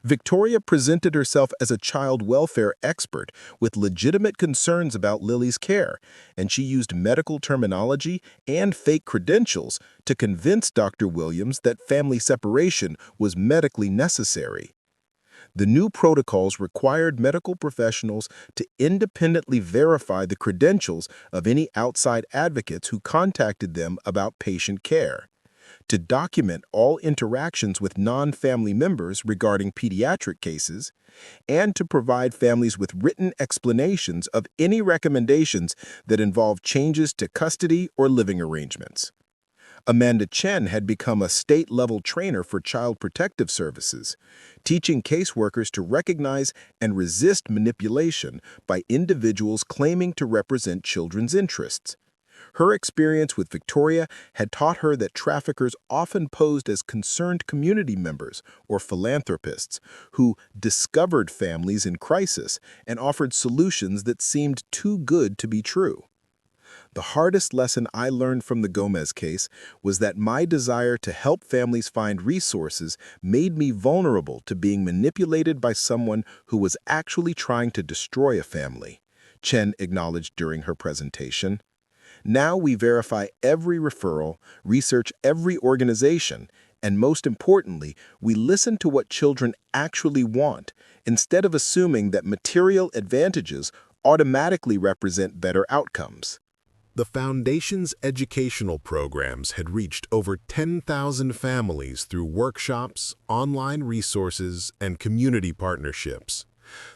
Victoria presented herself as a child welfare expert with legitimate concerns about Lily's care, and she used medical terminology and fake credentials to convince Dr. Williams that family separation was medically necessary. The new protocols required medical professionals to independently verify the credentials of any outside advocates who contacted them about patient care, to document all interactions with non-family members regarding pediatric cases, and to provide families with written explanations of any recommendations that involve changes to custody or living arrangements. Amanda Chen had become a state-level trainer for child protective services, teaching caseworkers to recognize and resist manipulation by individuals claiming to represent children's interests. Her experience with Victoria had taught her that traffickers often posed as concerned community members or philanthropists who discovered families in crisis and offered solutions that seemed too good to be true. The hardest lesson I learned from the Gomez case was that my desire to help families find resources made me vulnerable to being manipulated by someone who was actually trying to destroy a family, Chen acknowledged during her presentation. Now we verify every referral, research every organization, and most importantly, we listen to what children actually want, instead of assuming that material advantages automatically represent better outcomes. The Foundation's educational programs had reached over 10,000 families through workshops, online resources, and community partnerships.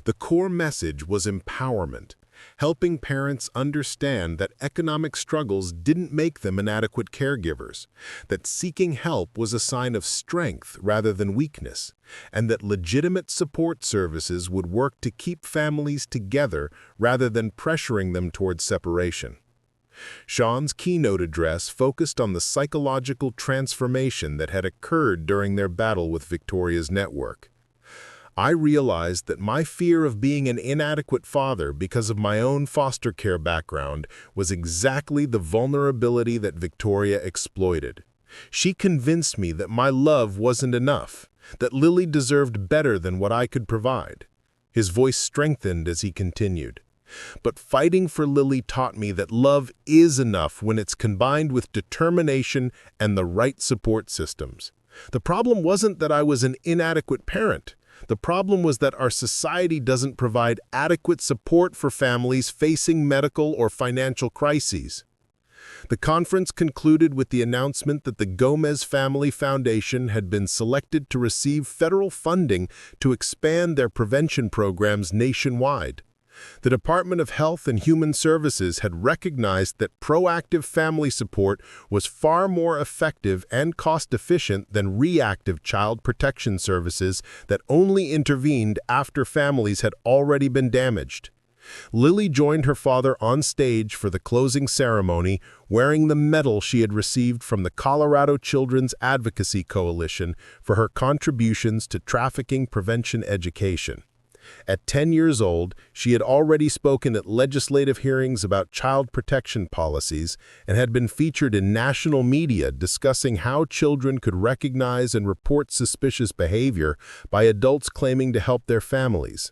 The core message was empowerment, helping parents understand that economic struggles didn't make them inadequate caregivers, that seeking help was a sign of strength rather than weakness, and that legitimate support services would work to keep families together rather than pressuring them towards separation. Shawn's keynote address focused on the psychological transformation that had occurred during their battle with Victoria's network. I realized that my fear of being an inadequate father because of my own foster care background was exactly the vulnerability that Victoria exploited. She convinced me that my love wasn't enough, that Lily deserved better than what I could provide. His voice strengthened as he continued. But fighting for Lily taught me that love is enough when it's combined with determination and the right support systems. The problem wasn't that I was an inadequate parent. The problem was that our society doesn't provide adequate support for families facing medical or financial crises. The conference concluded with the announcement that the Gomez Family Foundation had been selected to receive federal funding to expand their prevention programs nationwide. The Department of Health and Human Services had recognized that proactive family support was far more effective and cost-efficient than reactive child protection services that only intervened after families had already been damaged. Lily joined her father on stage for the closing ceremony, wearing the medal she had received from the Colorado Children's Advocacy Coalition for her contributions to trafficking prevention education. At 10 years old, she had already spoken at legislative hearings about child protection policies and had been featured in national media discussing how children could recognize and report suspicious behavior by adults claiming to help their families.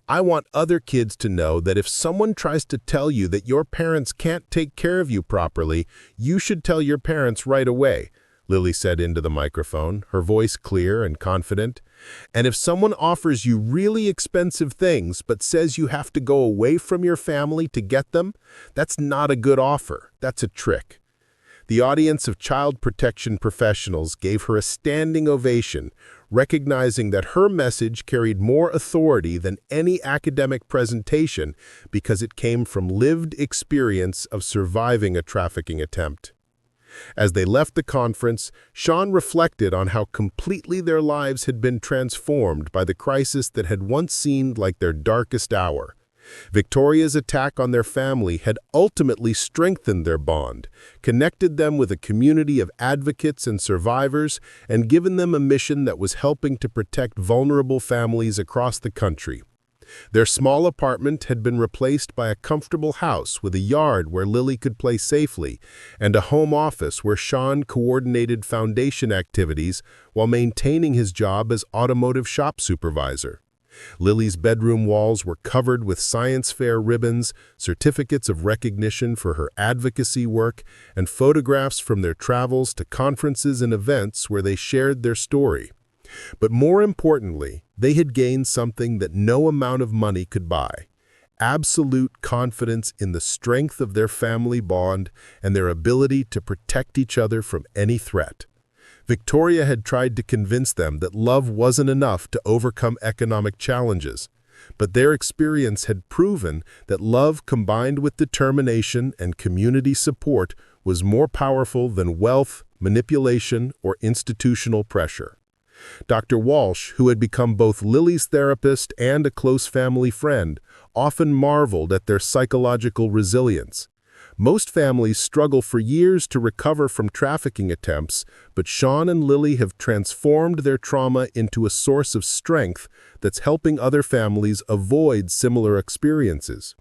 I want other kids to know that if someone tries to tell you that your parents can't take care of you properly, you should tell your parents right away, Lily said into the microphone, her voice clear and confident. And if someone offers you really expensive things but says you have to go away from your family to get them, that's not a good offer. That's a trick. The audience of child protection professionals gave her a standing ovation, recognizing that her message carried more authority than any academic presentation because it came from lived experience of surviving a trafficking attempt. As they left the conference, Shawn reflected on how completely their lives had been transformed by the crisis that had once seemed like their darkest hour. Victoria's attack on their family had ultimately strengthened their bond, connected them with a community of advocates and survivors, and given them a mission that was helping to protect vulnerable families across the country. Their small apartment had been replaced by a comfortable house with a yard where Lily could play safely, and a home office where Shawn coordinated foundation activities while maintaining his job as automotive shop supervisor. Lily's bedroom walls were covered with science fair ribbons, certificates of recognition for her advocacy work, and photographs from their travels to conferences and events where they shared their story. But more importantly, they had gained something that no amount of money could buy: absolute confidence in the strength of their family bond and their ability to protect each other from any threat. Victoria had tried to convince them that love wasn't enough to overcome economic challenges, but their experience had proven that love combined with determination and community support was more powerful than wealth, manipulation, or institutional pressure. Dr. Walsh, who had become both Lily's therapist and a close family friend, often marveled at their psychological resilience. Most families struggle for years to recover from trafficking attempts, but Shawn and Lily have transformed their trauma into a source of strength that's helping other families avoid similar experiences.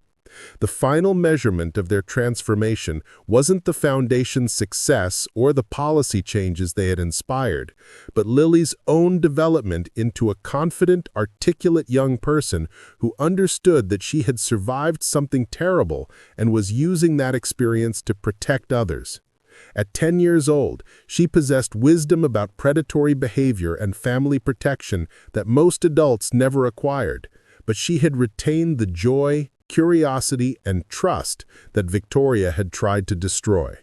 The final measurement of their transformation wasn't the foundation's success or the policy changes they had inspired, but Lily's own development into a confident, articulate young person who understood that she had survived something terrible and was using that experience to protect others. At 10 years old, she possessed wisdom about predatory behavior and family protection that most adults never acquired, but she had retained the joy, curiosity, and trust that Victoria had tried to destroy.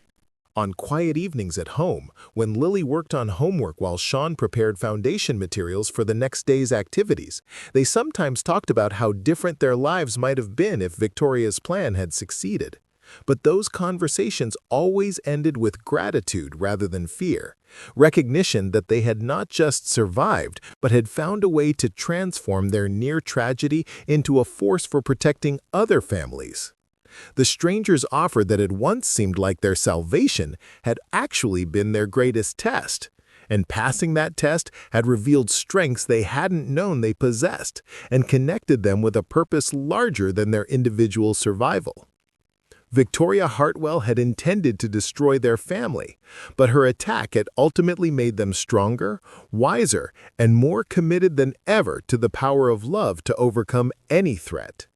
On quiet evenings at home, when Lily worked on homework while Shawn prepared foundation materials for the next day's activities, they sometimes talked about how different their lives might have been if Victoria's plan had succeeded. But those conversations always ended with gratitude rather than fear, recognition that they had not just survived, but had found a way to transform their near tragedy into a force for protecting other families. The stranger's offer that had once seemed like their salvation had actually been their greatest test, and passing that test had revealed strengths they hadn't known they possessed and connected them with a purpose larger than their individual survival. Victoria Hartwell had intended to destroy their family, but her attack had ultimately made them stronger, wiser, and more committed than ever to the power of love to overcome any threat.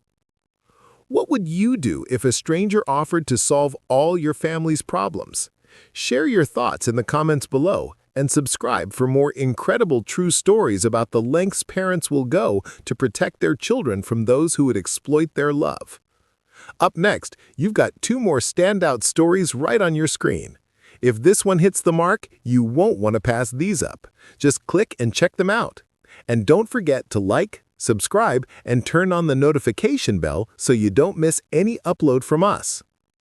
What would you do if a stranger offered to solve all your family's problems? Share your thoughts in the comments below and subscribe for more incredible true stories about the lengths parents will go to protect their children from those who would exploit their love. Up next, you've got 2 more standout stories right on your screen. If this one hits the mark, you won't want to pass these up. Just click and check them out. And don't forget to like, subscribe, and turn on the notification bell so you don't miss any upload from us.